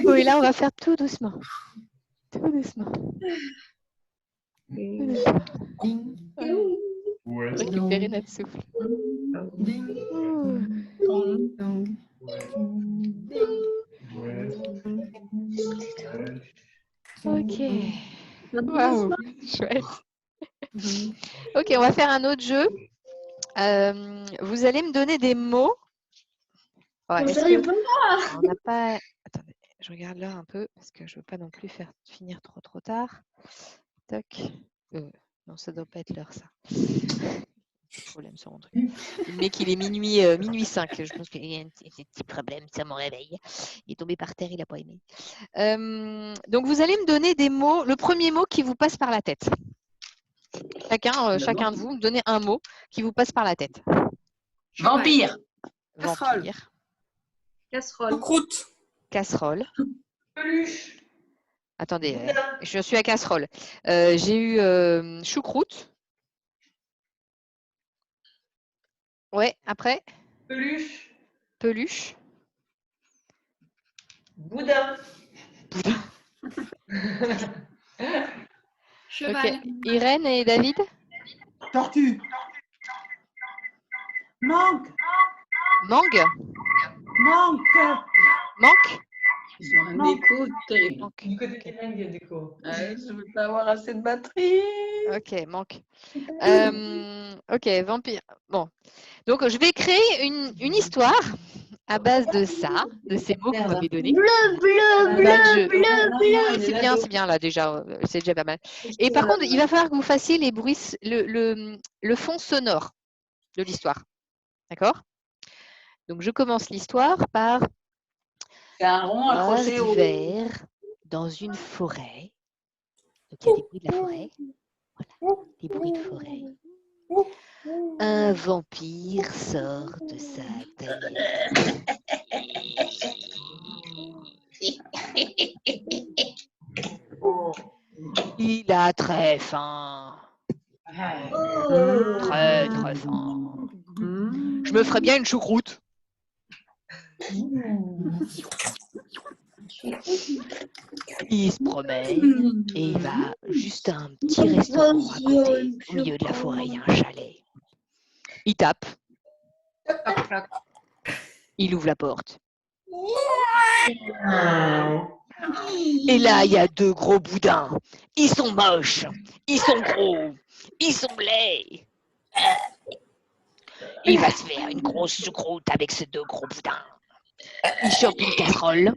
oui, là, on va faire tout doucement. Tout doucement. Récupérer notre souffle. Ok. Waouh, chouette. Ok, on va faire un autre jeu. Vous allez me donner des mots. Ouais, on n'a pas. Attendez, je regarde l'heure un peu parce que je ne veux pas non plus finir trop tard. Toc. Non, ça ne doit pas être l'heure, ça. Problème sur mon truc. Il met qu'il est minuit 5. Je pense qu'il y a un petit problème sur mon réveil. Il est tombé par terre, il n'a pas aimé. Donc, vous allez me donner des mots. Le premier mot qui vous passe par la tête. Chacun de vous, me donnez un mot qui vous passe par la tête. Vampire. Vampire. Casserole. Choucroute. Casserole. Peluche. Attendez, je suis à casserole. J'ai eu choucroute. Ouais, après. Peluche. Peluche. Boudin. Cheval. Okay. Irène et David. Tortue. Manque. Mangue. Manque. Manque. Ils ont un écho terrible. Du côté des mangues, il y a des échos. Je ne veux pas avoir assez de batterie. Ok, manque. Ok, vampire. Bon. Donc, je vais créer une histoire à base de ça, de ces mots que vous m'avez donnés. Bleu. C'est bien là déjà. C'est déjà pas mal. Et par contre, il va falloir que vous fassiez les bruits, le fond sonore de l'histoire. D'accord? Donc, je commence l'histoire par un rond accroché au d'hiver dans une forêt. Donc, il y a des bruits de la forêt. Voilà, des bruits de forêt. Un vampire sort de sa tanière. Il a très faim. Très, très faim. Je me ferais bien une choucroute. Il se promène et il va juste à un petit restaurant à côté, au milieu de la forêt, il y a un chalet. Il tape. Il ouvre la porte. Et là, il y a deux gros boudins. Ils sont moches, ils sont gros, ils sont laids. Il va se faire une grosse choucroute avec ces 2 gros boudins. Il chope une casserole.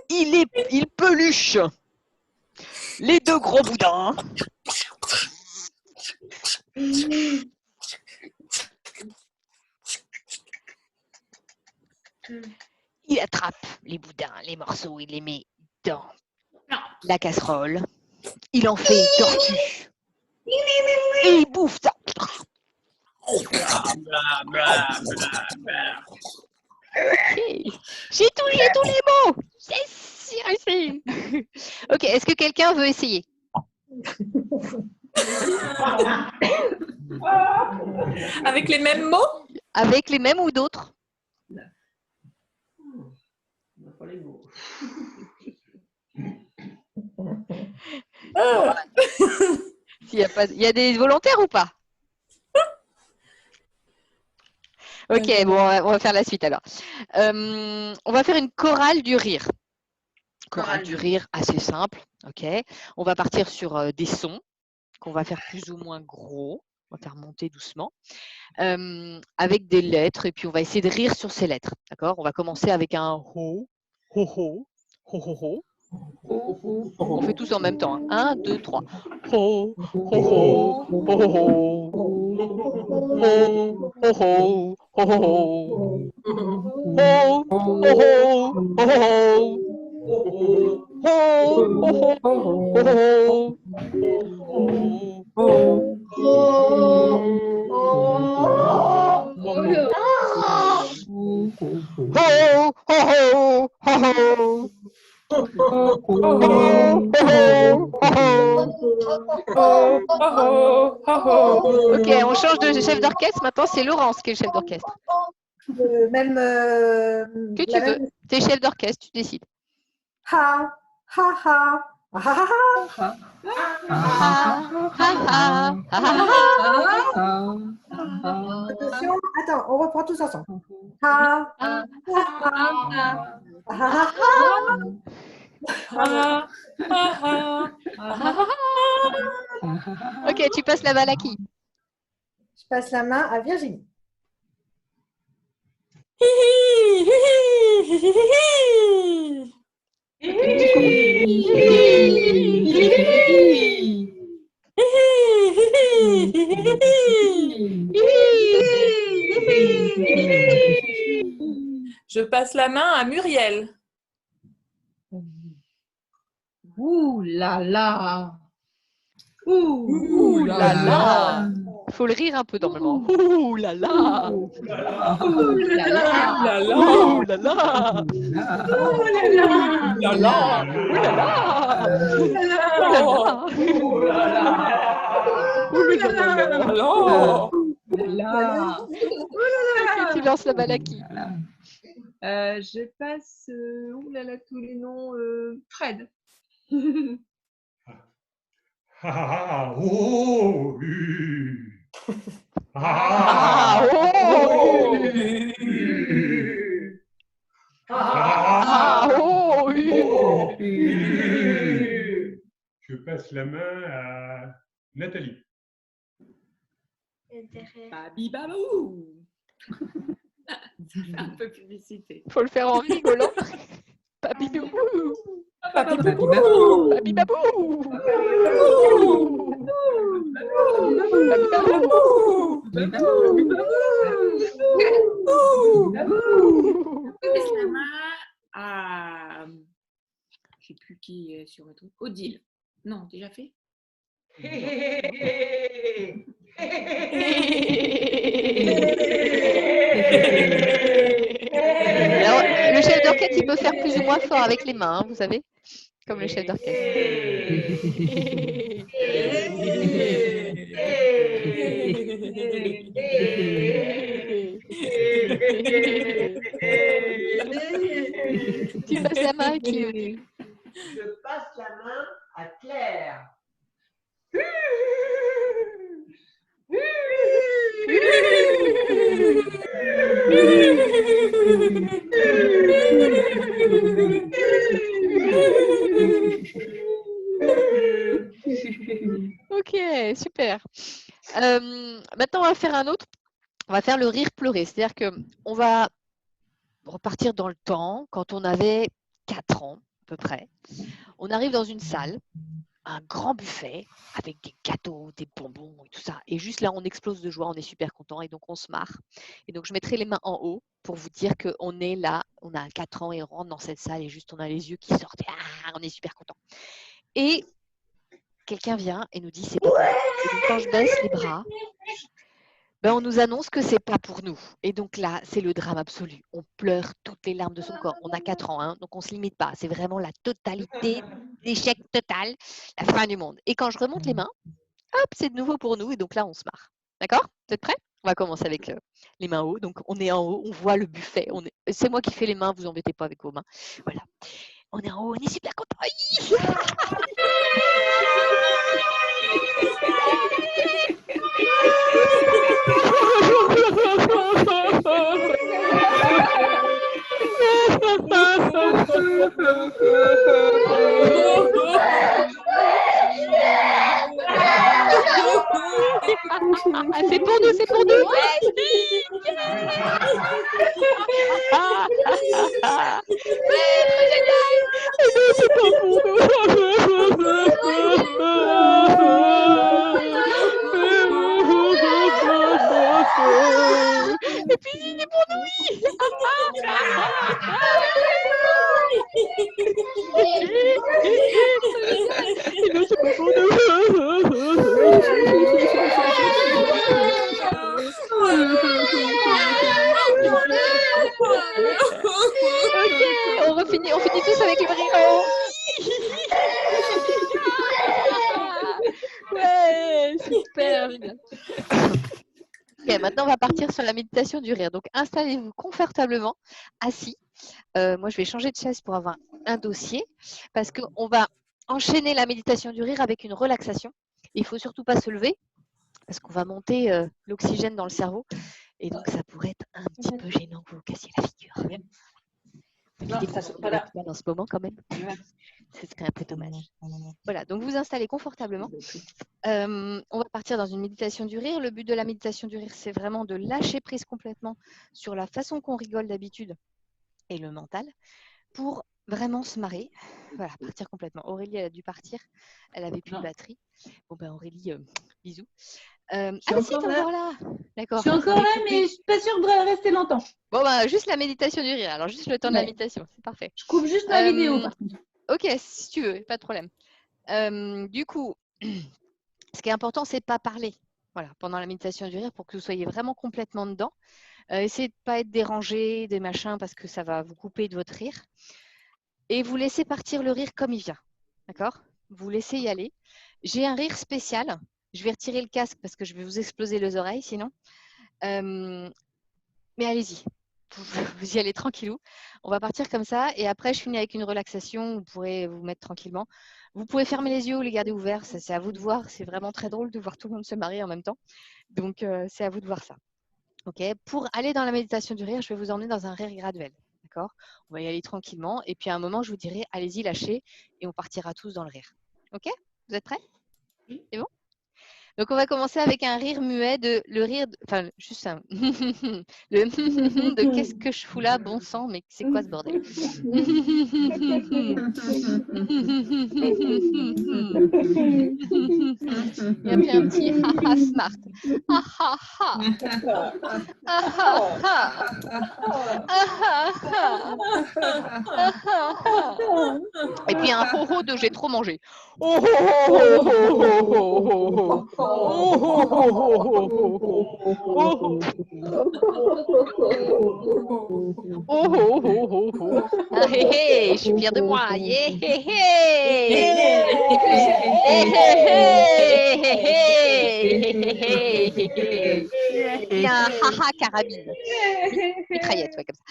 Il peluche les 2 gros boudins. Il attrape les boudins, les morceaux, il les met dans la casserole. Il en fait une tortue. Et il bouffe ça. J'ai tous les mots. C'est sûr, c'est. Ok, est-ce que quelqu'un veut essayer? Avec les mêmes mots? Avec les mêmes ou d'autres? Il y a des volontaires ou pas? Ok, bon, on va faire la suite alors. On va faire une chorale du rire. Chorale du rire assez simple. Ok. On va partir sur des sons qu'on va faire plus ou moins gros. On va faire monter doucement. Avec des lettres et puis on va essayer de rire sur ces lettres. D'accord? On va commencer avec un ho, ho, ho, ho, ho, ho. On fait tous en même temps. 1, 2, 3. Ho, ho, ho, ho, ho, ho. Ho, ho, ho, ho, ho. Ho, ho, ho, Ok, on change de chef d'orchestre. Maintenant, c'est Laurence qui est le chef d'orchestre. Que tu veux. Tu es chef d'orchestre, tu décides. Ha, ha, ha. Attention, attends, on reprend tous ensemble. Ha, ha, Ok, tu passes la balle à qui? Je passe la main à Virginie. Je passe la main à Muriel. Ouh là là. Ouh là là. Il faut le rire un peu dans le moment. Ouh là là. Ouh là là. Ouh là là. Tu lances la balle à qui? Je passe, tous les noms, Fred. Ah, oh, Ah, oh, ah, oh, Je passe la main à Nathalie. Babi babou. Ça fait un peu publicité. Faut le faire en rigolant. Babi babou. Babi babou. Babi babou. Je laisse la main à. Je ne sais plus qui est sur le truc. Odile. Non, déjà fait? Alors, le chef d'orchestre, il peut faire plus ou moins fort avec les mains, hein, vous savez, comme le chef d'orchestre. Tu passes la main à qui? Je passe la main à Claire. Ok, super. Maintenant, on va faire un autre. On va faire le rire pleurer. C'est-à-dire qu'on va repartir dans le temps quand on avait 4 ans à peu près. On arrive dans une salle, un grand buffet avec des gâteaux, des bonbons et tout ça. Et juste là, on explose de joie, on est super content et donc on se marre. Et donc, je mettrai les mains en haut pour vous dire qu'on est là, on a 4 ans et on rentre dans cette salle et juste on a les yeux qui sortent. Ah, on est super content. Et quelqu'un vient et nous dit c'est pas pour nous. Et donc, quand je baisse les bras, ben, on nous annonce que c'est pas pour nous. Et donc là, c'est le drame absolu. On pleure toutes les larmes de son corps. On a 4 ans, hein, donc on ne se limite pas. C'est vraiment la totalité, l'échec total, la fin du monde. Et quand je remonte les mains, hop, c'est de nouveau pour nous. Et donc là, on se marre. D'accord? Vous êtes prêts? On va commencer avec les mains haut. Donc on est en haut, on voit le buffet. C'est moi qui fais les mains, vous embêtez pas avec vos mains. Voilà. On est en haut, on est super content. C'est pour nous, c'est pour nous. C'est pas pour nous. Et puis il est pour nous, oui. Et non, c'est pas pour nous. Ok, on finit tous avec le rire. Ouais, super, génial. Ok, maintenant on va partir sur la méditation du rire. Donc installez-vous confortablement, assis. Moi je vais changer de chaise pour avoir un dossier parce qu'on va enchaîner la méditation du rire avec une relaxation. Il ne faut surtout pas se lever parce qu'on va monter l'oxygène dans le cerveau et donc ça pourrait être un petit peu gênant que vous cassiez la figure. L'idée qu'on soit pas en ce moment quand même, ce serait un peu dommage. Voilà, donc vous installez confortablement. On va partir dans une méditation du rire. Le but de la méditation du rire, c'est vraiment de lâcher prise complètement sur la façon qu'on rigole d'habitude et le mental pour vraiment se marrer. Voilà, partir complètement. Aurélie, elle a dû partir. Elle avait plus de batterie. Bon, ben Aurélie, bisous. Ah, mais si, t'es encore là. D'accord. Je suis encore là, mais je ne suis pas sûre de rester longtemps. Bon, bah, juste la méditation du rire. Alors, juste le temps de la méditation. C'est parfait. Je coupe juste ma vidéo, par contre. Ok, si tu veux, pas de problème. Du coup, ce qui est important, c'est pas parler. Voilà, pendant la méditation du rire, pour que vous soyez vraiment complètement dedans. Essayez de ne pas être dérangé, des machins, parce que ça va vous couper de votre rire. Et vous laissez partir le rire comme il vient. D'accord? Vous laissez y aller. J'ai un rire spécial. Je vais retirer le casque parce que je vais vous exploser les oreilles sinon. Mais allez-y. Vous y allez tranquillou. On va partir comme ça. Et après, je finis avec une relaxation. Vous pourrez vous mettre tranquillement. Vous pouvez fermer les yeux ou les garder ouverts. C'est à vous de voir. C'est vraiment très drôle de voir tout le monde se marier en même temps. Donc, c'est à vous de voir ça. Okay. Pour aller dans la méditation du rire, je vais vous emmener dans un rire graduel. D'accord? On va y aller tranquillement. Et puis à un moment, je vous dirai, allez-y, lâchez. Et on partira tous dans le rire. OK? Vous êtes prêts? C'est bon? Donc, on va commencer avec un rire muet le rire, enfin, juste un, le de qu'est-ce que je fous là, bon sang, mais c'est quoi ce bordel? Et puis un petit haha smart. Et puis un ho ho de j'ai trop mangé. Oh, je suis fière de moi. Il y a un haha carabine. Mitraillette, ouais, comme ça.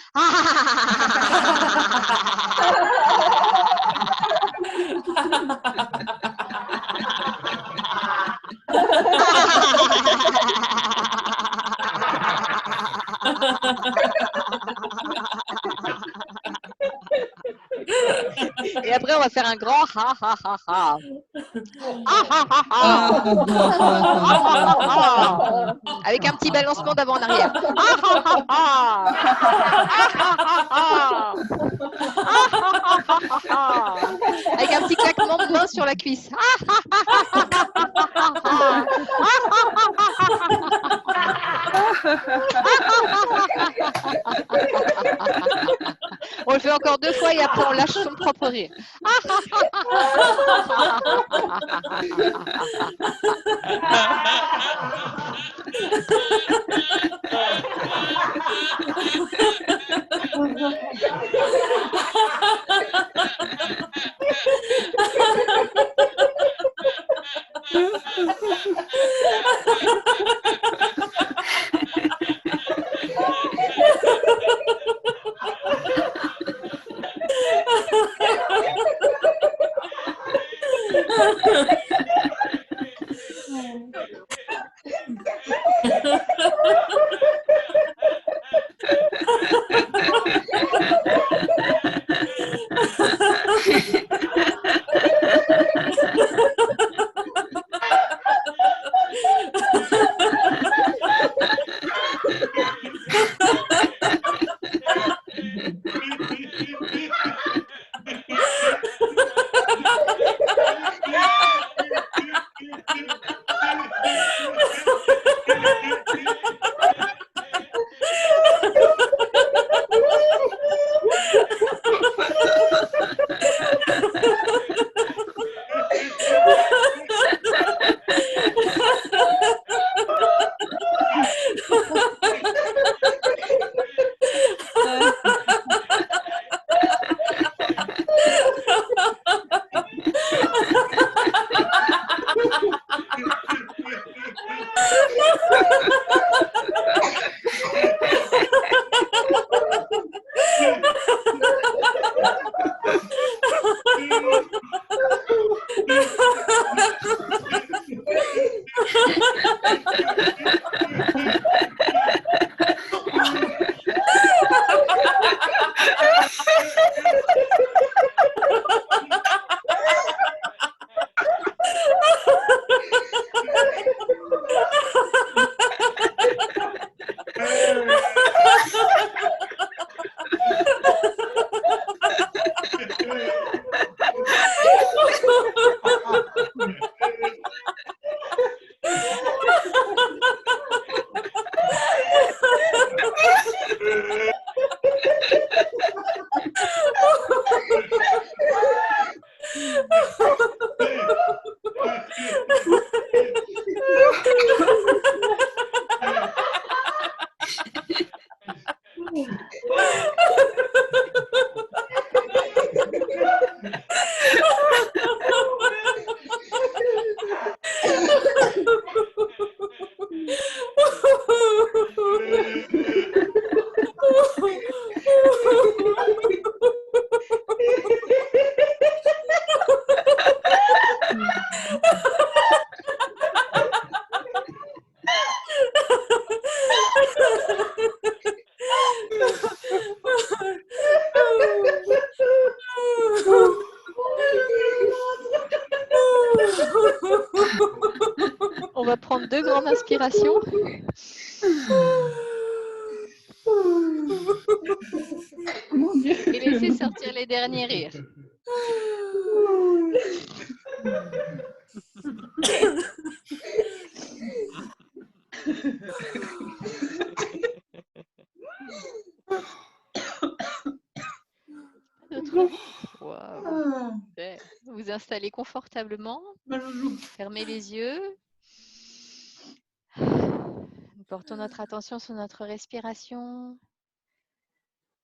Et après, on va faire un grand ha ha ha ha. Avec un petit balancement d'avant en arrière. Avec un petit claquement de main sur la cuisse. On le fait encore 2 fois et après on lâche son propre rire. On va prendre 2 grandes inspirations. Et laisser sortir les derniers rires. Wow. Vous installez confortablement. Fermez les yeux. Nous portons notre attention sur notre respiration,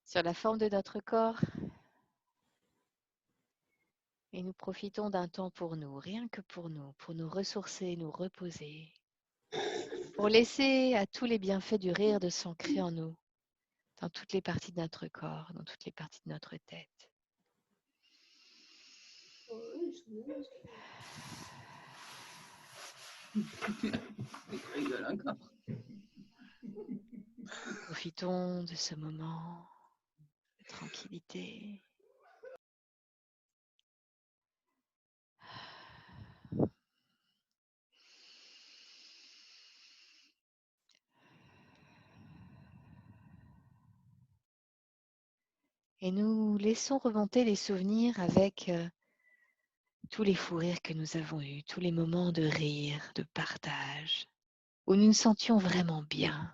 sur la forme de notre corps. Et nous profitons d'un temps pour nous, rien que pour nous ressourcer, nous reposer, pour laisser à tous les bienfaits du rire de s'ancrer en nous, dans toutes les parties de notre corps, dans toutes les parties de notre tête. Profitons de ce moment de tranquillité. Et nous laissons remonter les souvenirs avec tous les fous rires que nous avons eus, tous les moments de rire, de partage, où nous nous sentions vraiment bien.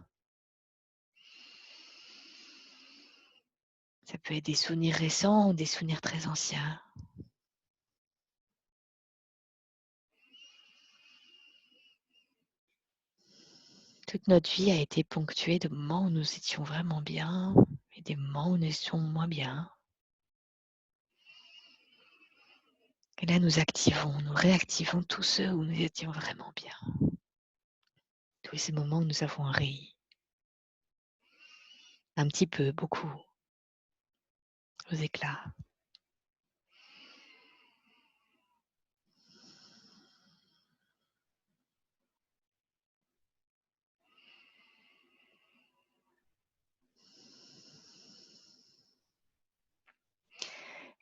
Ça peut être des souvenirs récents ou des souvenirs très anciens. Toute notre vie a été ponctuée de moments où nous étions vraiment bien et des moments où nous étions moins bien. Et là, nous réactivons tous ceux où nous étions vraiment bien. Tous ces moments où nous avons ri. Un petit peu, beaucoup, aux éclats.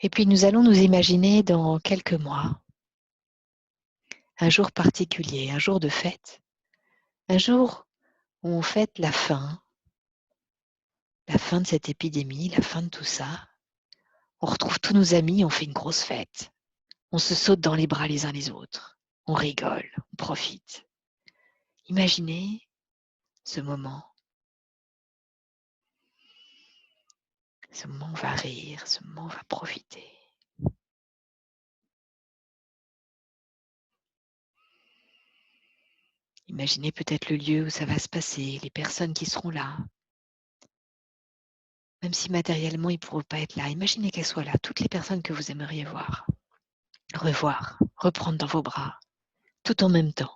Et puis nous allons nous imaginer dans quelques mois, un jour particulier, un jour de fête, un jour où on fête la fin de cette épidémie, la fin de tout ça. On retrouve tous nos amis, on fait une grosse fête. On se saute dans les bras les uns les autres. On rigole, on profite. Imaginez ce moment. Ce moment où on va rire, ce moment où on va profiter. Imaginez peut-être le lieu où ça va se passer, les personnes qui seront là. Même si matériellement, ils ne pourront pas être là, imaginez qu'elles soient là, toutes les personnes que vous aimeriez voir, revoir, reprendre dans vos bras, tout en même temps.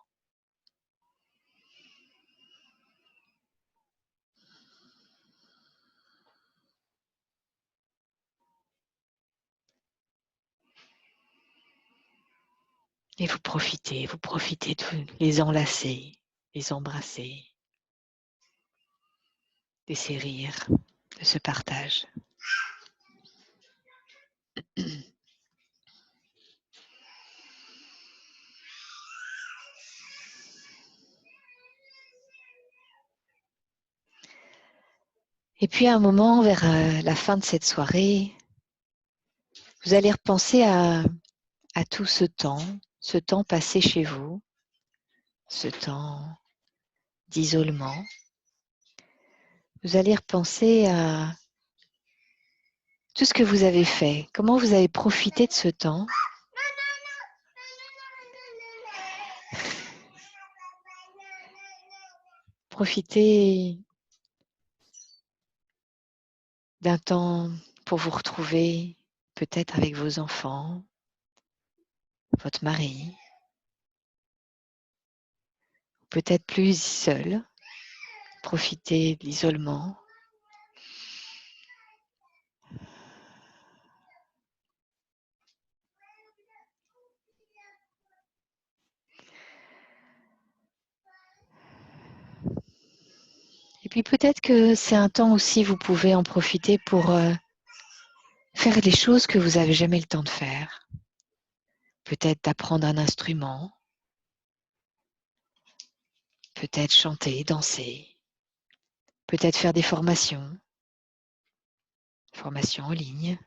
Et vous profitez de les enlacer, les embrasser, de ces rires, de ce partage. Et puis à un moment, vers la fin de cette soirée, vous allez repenser à tout ce temps passé chez vous, ce temps d'isolement. Vous allez repenser à tout ce que vous avez fait, comment vous avez profité de ce temps. Profitez d'un temps pour vous retrouver, peut-être avec vos enfants, votre mari, peut-être plus seul. Profitez de l'isolement. Et puis peut-être que c'est un temps aussi, vous pouvez en profiter pour faire des choses que vous n'avez jamais le temps de faire. Peut-être d'apprendre un instrument, peut-être chanter, danser, peut-être faire des formations en ligne,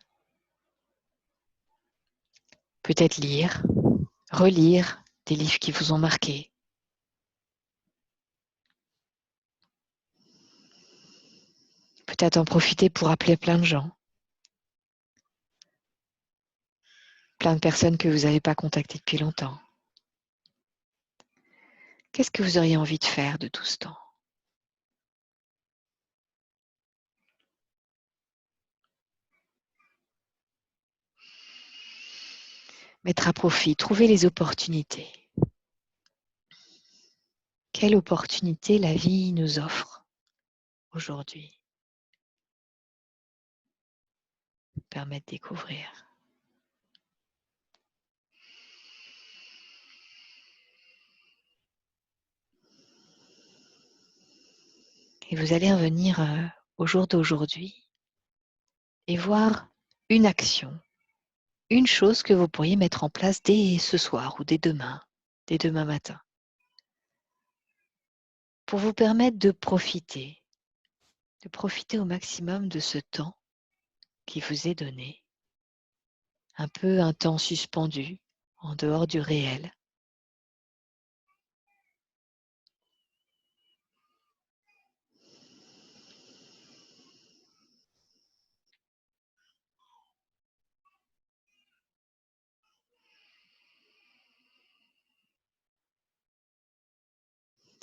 peut-être lire, relire des livres qui vous ont marqué. Peut-être en profiter pour appeler plein de gens, plein de personnes que vous n'avez pas contactées depuis longtemps. Qu'est-ce que vous auriez envie de faire de tout ce temps ? Mettre à profit, trouver les opportunités. Quelle opportunité la vie nous offre aujourd'hui ? Permet de découvrir. Et vous allez revenir au jour d'aujourd'hui et voir une action, une chose que vous pourriez mettre en place dès ce soir ou dès demain matin, pour vous permettre de profiter au maximum de ce temps qui vous est donné, un peu un temps suspendu en dehors du réel.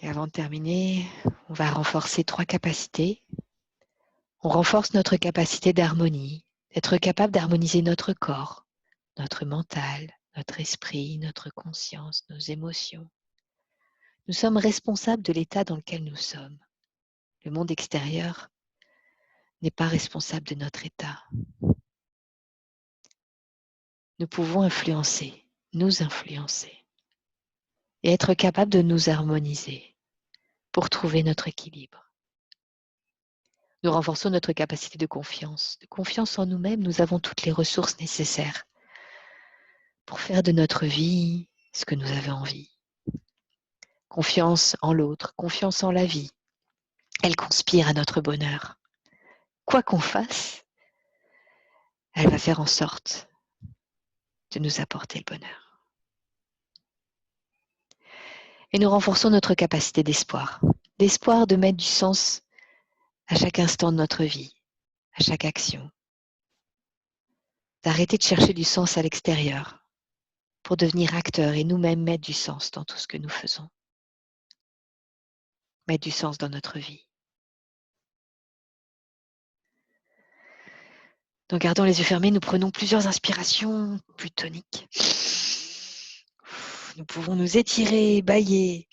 Et avant de terminer, on va renforcer 3 capacités. On renforce notre capacité d'harmonie, d'être capable d'harmoniser notre corps, notre mental, notre esprit, notre conscience, nos émotions. Nous sommes responsables de l'état dans lequel nous sommes. Le monde extérieur n'est pas responsable de notre état. Nous pouvons influencer, nous influencer et être capable de nous harmoniser pour trouver notre équilibre. Nous renforçons notre capacité de confiance en nous-mêmes. Nous avons toutes les ressources nécessaires pour faire de notre vie ce que nous avons envie. Confiance en l'autre, confiance en la vie. Elle conspire à notre bonheur. Quoi qu'on fasse, elle va faire en sorte de nous apporter le bonheur. Et nous renforçons notre capacité d'espoir. D'espoir de mettre du sens à chaque instant de notre vie, à chaque action. D'arrêter de chercher du sens à l'extérieur pour devenir acteurs et nous-mêmes mettre du sens dans tout ce que nous faisons. Mettre du sens dans notre vie. Donc, gardons les yeux fermés, nous prenons plusieurs inspirations plus toniques. Nous pouvons nous étirer, bâiller,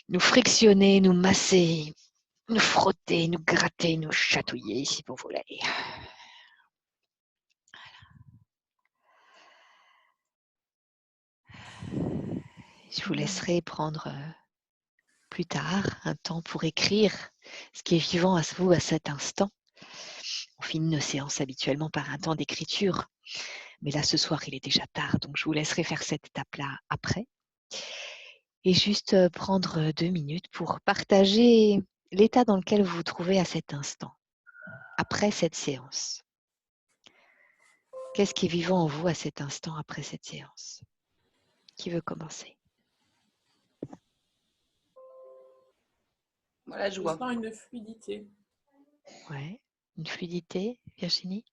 nous frictionner, nous masser, nous frotter, nous gratter, nous chatouiller si vous voulez. Je vous laisserai prendre plus tard un temps pour écrire ce qui est vivant à vous à cet instant. On finit nos séances habituellement par un temps d'écriture, mais là ce soir il est déjà tard, donc je vous laisserai faire cette étape-là après. Et juste prendre 2 minutes pour partager l'état dans lequel vous vous trouvez à cet instant, après cette séance. Qu'est-ce qui est vivant en vous à cet instant après cette séance? Qui veut commencer? Voilà, Je sens une fluidité. Ouais, une fluidité, Virginie?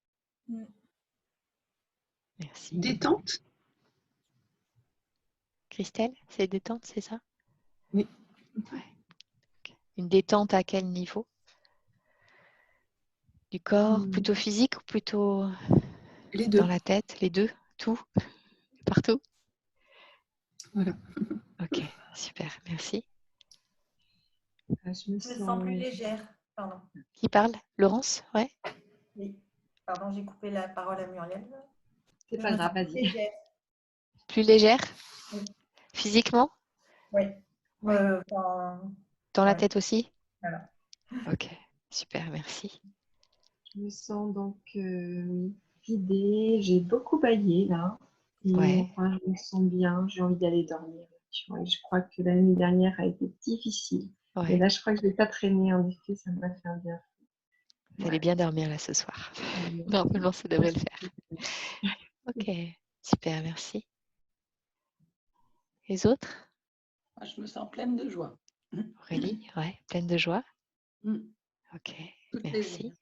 Merci. Détente. Christelle, c'est détente, c'est ça? Oui. Ouais. Okay. Une détente à quel niveau? Du corps, plutôt physique ou plutôt les deux. Dans la tête, les deux, tout, partout? Voilà. Ok, super, merci. Je me sens plus légère. Pardon. Qui parle? Laurence? Ouais. Oui. Pardon, j'ai coupé la parole à Muriel. C'est pas grave, vas-y. Plus légère? Oui. Physiquement? Oui. Dans la tête aussi? Voilà. Ok, super, merci. Je me sens donc vidée. J'ai beaucoup baillé là. Et enfin, je me sens bien. J'ai envie d'aller dormir. Tu vois, et je crois que l'année dernière a été difficile. Ouais. Et là, je crois que je ne vais pas traîner. En effet, ça m'a fait un bien. Vous allez bien dormir là ce soir. Normalement, ça devrait le faire. Ok, super, merci. Les autres? Moi, je me sens pleine de joie. Aurélie, ouais, pleine de joie. Ok, Toutes merci. les...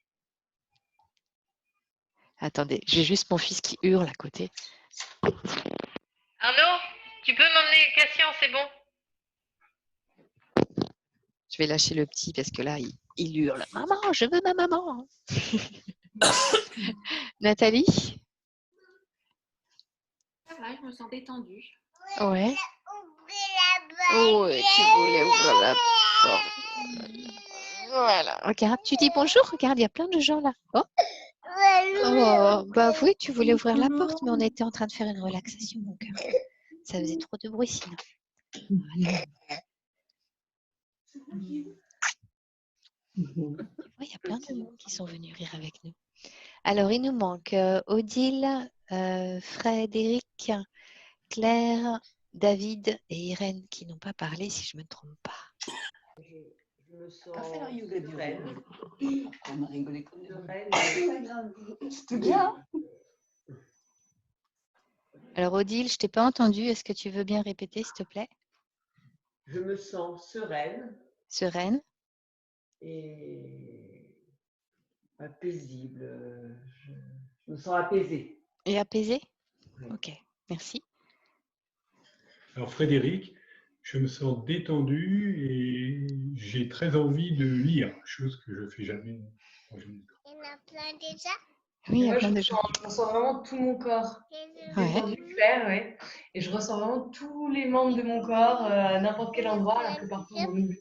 Attendez, j'ai juste mon fils qui hurle à côté. Arnaud, tu peux m'emmener Cassian, c'est bon? Je vais lâcher le petit parce que là, il hurle. Maman, je veux ma maman. Nathalie? Ça va, je me sens détendue. Ouais. Oui, tu voulais ouvrir la porte. Voilà. Regarde, tu dis bonjour. Regarde, il y a plein de gens là. Oh. Oh, bah oui, tu voulais ouvrir la porte, mais on était en train de faire une relaxation, donc ça faisait trop de bruit sinon. Voilà. Il y a plein de monde qui sont venus rire avec nous. Alors, il nous manque Odile, Frédéric, Claire, David et Irène qui n'ont pas parlé, si je ne me trompe pas. Je Je me sens Pas faire un yoga du sereine. On a rigolé comme des Sereine. C'est bien. Alors, Odile, je t'ai pas entendu. Est-ce que tu veux bien répéter, s'il te plaît? Je me sens sereine Sereine. et paisible. Je me sens apaisée. Et apaisée? Oui. Ok, merci. Alors Frédéric, je me sens détendu et j'ai très envie de lire, chose que je ne fais jamais en général. Il y en a plein déjà. Oui, il y a Moi, plein de gens. je ressens vraiment tout mon corps. Ouais. Détendu, clair, ouais. Et je ressens vraiment tous les membres de mon corps à n'importe quel endroit, alors que parfois on oublie.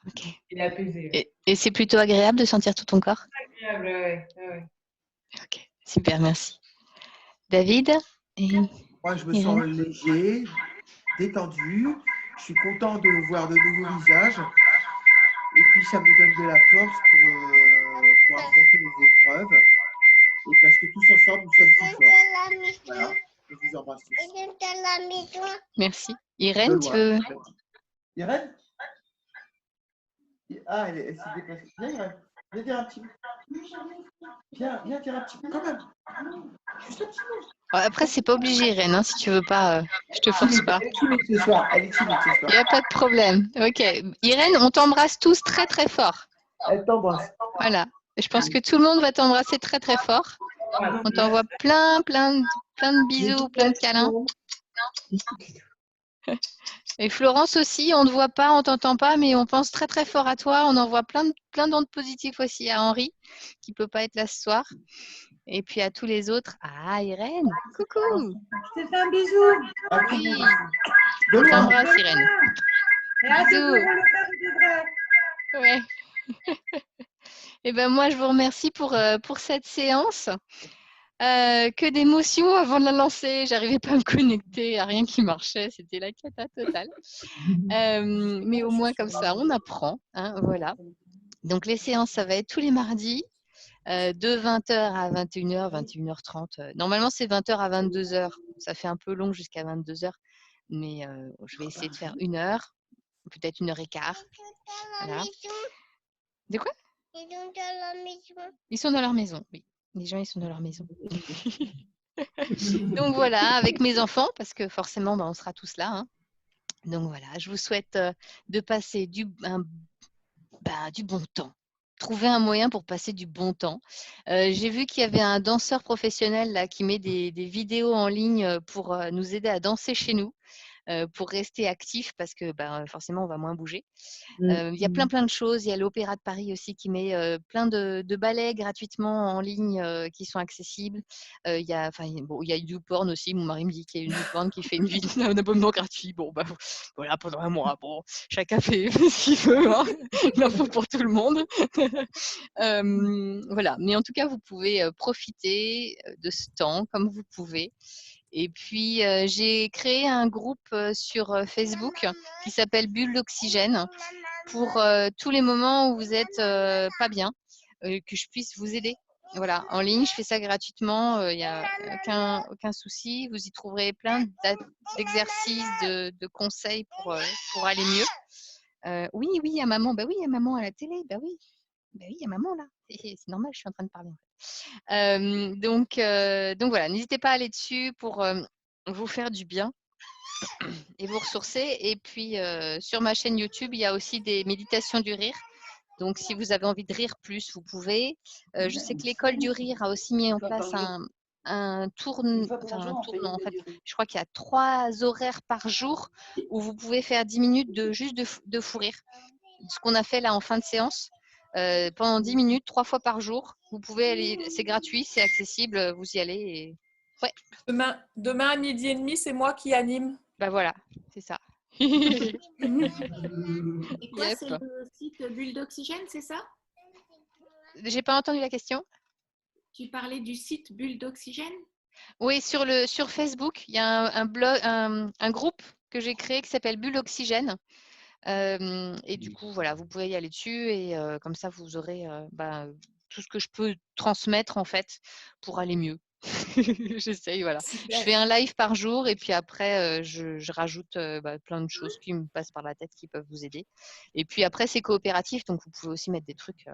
Ok. Il est apaisé. Ouais. Et c'est plutôt agréable de sentir tout ton corps? Agréable, ouais. Ouais. Ok, super, merci. David et Moi, je me Irène? sens léger, détendu. Je suis content de voir de nouveaux visages. Et puis, ça me donne de la force pour affronter les épreuves. Et parce que tous ensemble, nous sommes plus forts. Voilà. Je vous embrasse tous. Il est dans la maison. Merci. De Irène, tu loin. veux? Irène? Ah, elle s'est déplacée. Viens, Irène. Viens dire un petit mot. Viens dire un petit mot quand même. Juste un petit mot. Après, c'est pas obligé, Irène, hein, si tu veux pas, je te force pas. Elle est timide ce soir. Elle est timide ce soir. Il n'y a pas de problème. Ok. Irène, on t'embrasse tous très très fort. Elle t'embrasse. Voilà. Je pense que tout le monde va t'embrasser très très fort. On t'envoie plein de bisous, plein de câlins. Et Florence aussi, on ne te voit pas, on t'entend pas, mais on pense très très fort à toi. On envoie plein d'ondes positives aussi à Henri, qui peut pas être là ce soir. Et puis à tous les autres. Ah, Irène, coucou. Je te fais un bisou. Oui. De On loin. t'embrasse, Irène. Et à Bisous. debout, on le fait de vrai. Ouais. Et ben moi, je vous remercie pour cette séance. Que d'émotions avant de la lancer. J'arrivais pas à me connecter, à rien qui marchait. C'était la cata totale. Mais au moins, comme ça, on apprend. Hein, voilà. Donc, les séances, ça va être tous les mardis. De 20h à 21h, 21h30. Normalement, c'est 20h à 22h. Ça fait un peu long jusqu'à 22h. Mais je vais essayer de faire 1 heure, peut-être 1h15. Voilà. De quoi? Ils sont dans la maison. Ils sont dans leur maison, oui. Les gens, ils sont dans leur maison. Donc voilà, avec mes enfants, parce que forcément, on sera tous là. Hein. Donc voilà, je vous souhaite de passer du bon temps. Trouver un moyen pour passer du bon temps. J'ai vu qu'il y avait un danseur professionnel là, qui met des vidéos en ligne pour nous aider à danser chez nous, pour rester actif parce que forcément, on va moins bouger. Il y a plein de choses. Il y a l'Opéra de Paris aussi qui met plein de ballets gratuitement en ligne qui sont accessibles. Il y a YouPorn aussi. Mon mari me dit qu'il y a une YouPorn qui fait un abonnement gratuit. Bon, voilà, pendant un mois. Bon, chacun fait ce qu'il veut. Hein. Il en faut pour tout le monde. Voilà. Mais en tout cas, vous pouvez profiter de ce temps comme vous pouvez. Et puis, j'ai créé un groupe sur Facebook qui s'appelle Bulle d'Oxygène pour tous les moments où vous êtes pas bien, que je puisse vous aider. Voilà, en ligne, je fais ça gratuitement, il n'y a aucun souci. Vous y trouverez plein d'exercices, de conseils pour aller mieux. Oui, il y a maman. Oui, il y a maman à la télé. Oui, il y a maman là. C'est normal, je suis en train de parler. Donc voilà, n'hésitez pas à aller dessus pour vous faire du bien et vous ressourcer. Et puis sur ma chaîne YouTube, il y a aussi des méditations du rire. Donc si vous avez envie de rire plus, vous pouvez. Je sais que l'école du rire a aussi mis en place un tournant. En fait, je crois qu'il y a 3 horaires par jour où vous pouvez faire 10 minutes de fou rire. Ce qu'on a fait là en fin de séance. Pendant 10 minutes, 3 fois par jour. Vous pouvez aller, c'est gratuit, c'est accessible, vous y allez. Et... Ouais. Demain à 12h30, c'est moi qui anime. Voilà, c'est ça. Et quoi, Yep. c'est le site Bulle d'Oxygène, c'est ça? J'ai pas entendu la question. Tu parlais du site Bulle d'Oxygène? Oui, sur Facebook, il y a un blog, un groupe que j'ai créé qui s'appelle Bulle Oxygène. Et du coup, voilà, vous pouvez y aller dessus et comme ça, vous aurez tout ce que je peux transmettre en fait pour aller mieux. J'essaye, voilà. Je fais un live par jour et puis après, je rajoute plein de choses qui me passent par la tête qui peuvent vous aider. Et puis après, c'est coopératif, donc vous pouvez aussi mettre des trucs.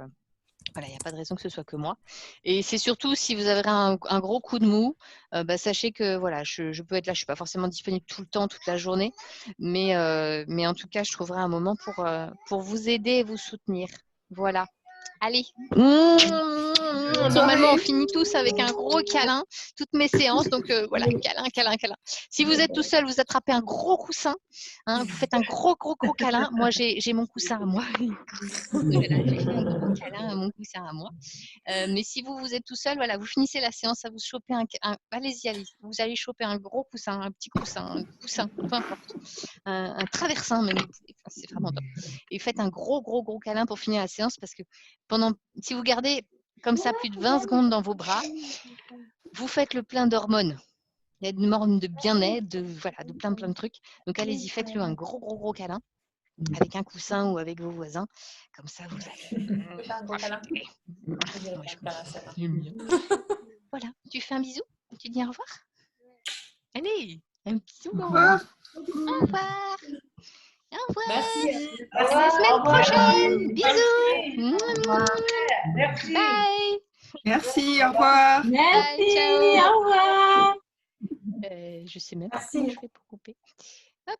Voilà, il n'y a pas de raison que ce soit que moi. Et c'est surtout si vous avez un gros coup de mou, sachez que voilà, je peux être là. Je ne suis pas forcément disponible tout le temps, toute la journée. Mais en tout cas, je trouverai un moment pour vous aider et vous soutenir. Voilà. Allez. Normalement, on finit tous avec un gros câlin, toutes mes séances. Donc voilà, câlin, câlin, câlin. Si vous êtes tout seul, vous attrapez un gros coussin. Hein, vous faites un gros câlin. Moi, j'ai mon coussin à moi. Voilà, j'ai fait un gros câlin à mon coussin à moi. Mais si vous êtes tout seul, voilà, vous finissez la séance, à vous choper allez-y, allez. Vous allez choper un gros coussin, un petit coussin, un coussin, peu importe. Un traversin, même. C'est vraiment top. Et faites un gros câlin pour finir la séance parce que si vous gardez comme ça plus de 20 secondes dans vos bras, vous faites le plein d'hormones. Il y a une hormone de bien-être, de plein de trucs. Donc allez-y, faites-le un gros câlin avec un coussin ou avec vos voisins. Comme ça, vous allez. Voilà, tu fais un bisou? Tu dis au revoir? Allez, un bisou. Au revoir. Au revoir. Au revoir. Merci. À la semaine prochaine. Bisous. Merci. Bye. Merci, au revoir. Merci, Bye, ciao. au revoir. Je sais même pas comment je fais pour couper. Hop.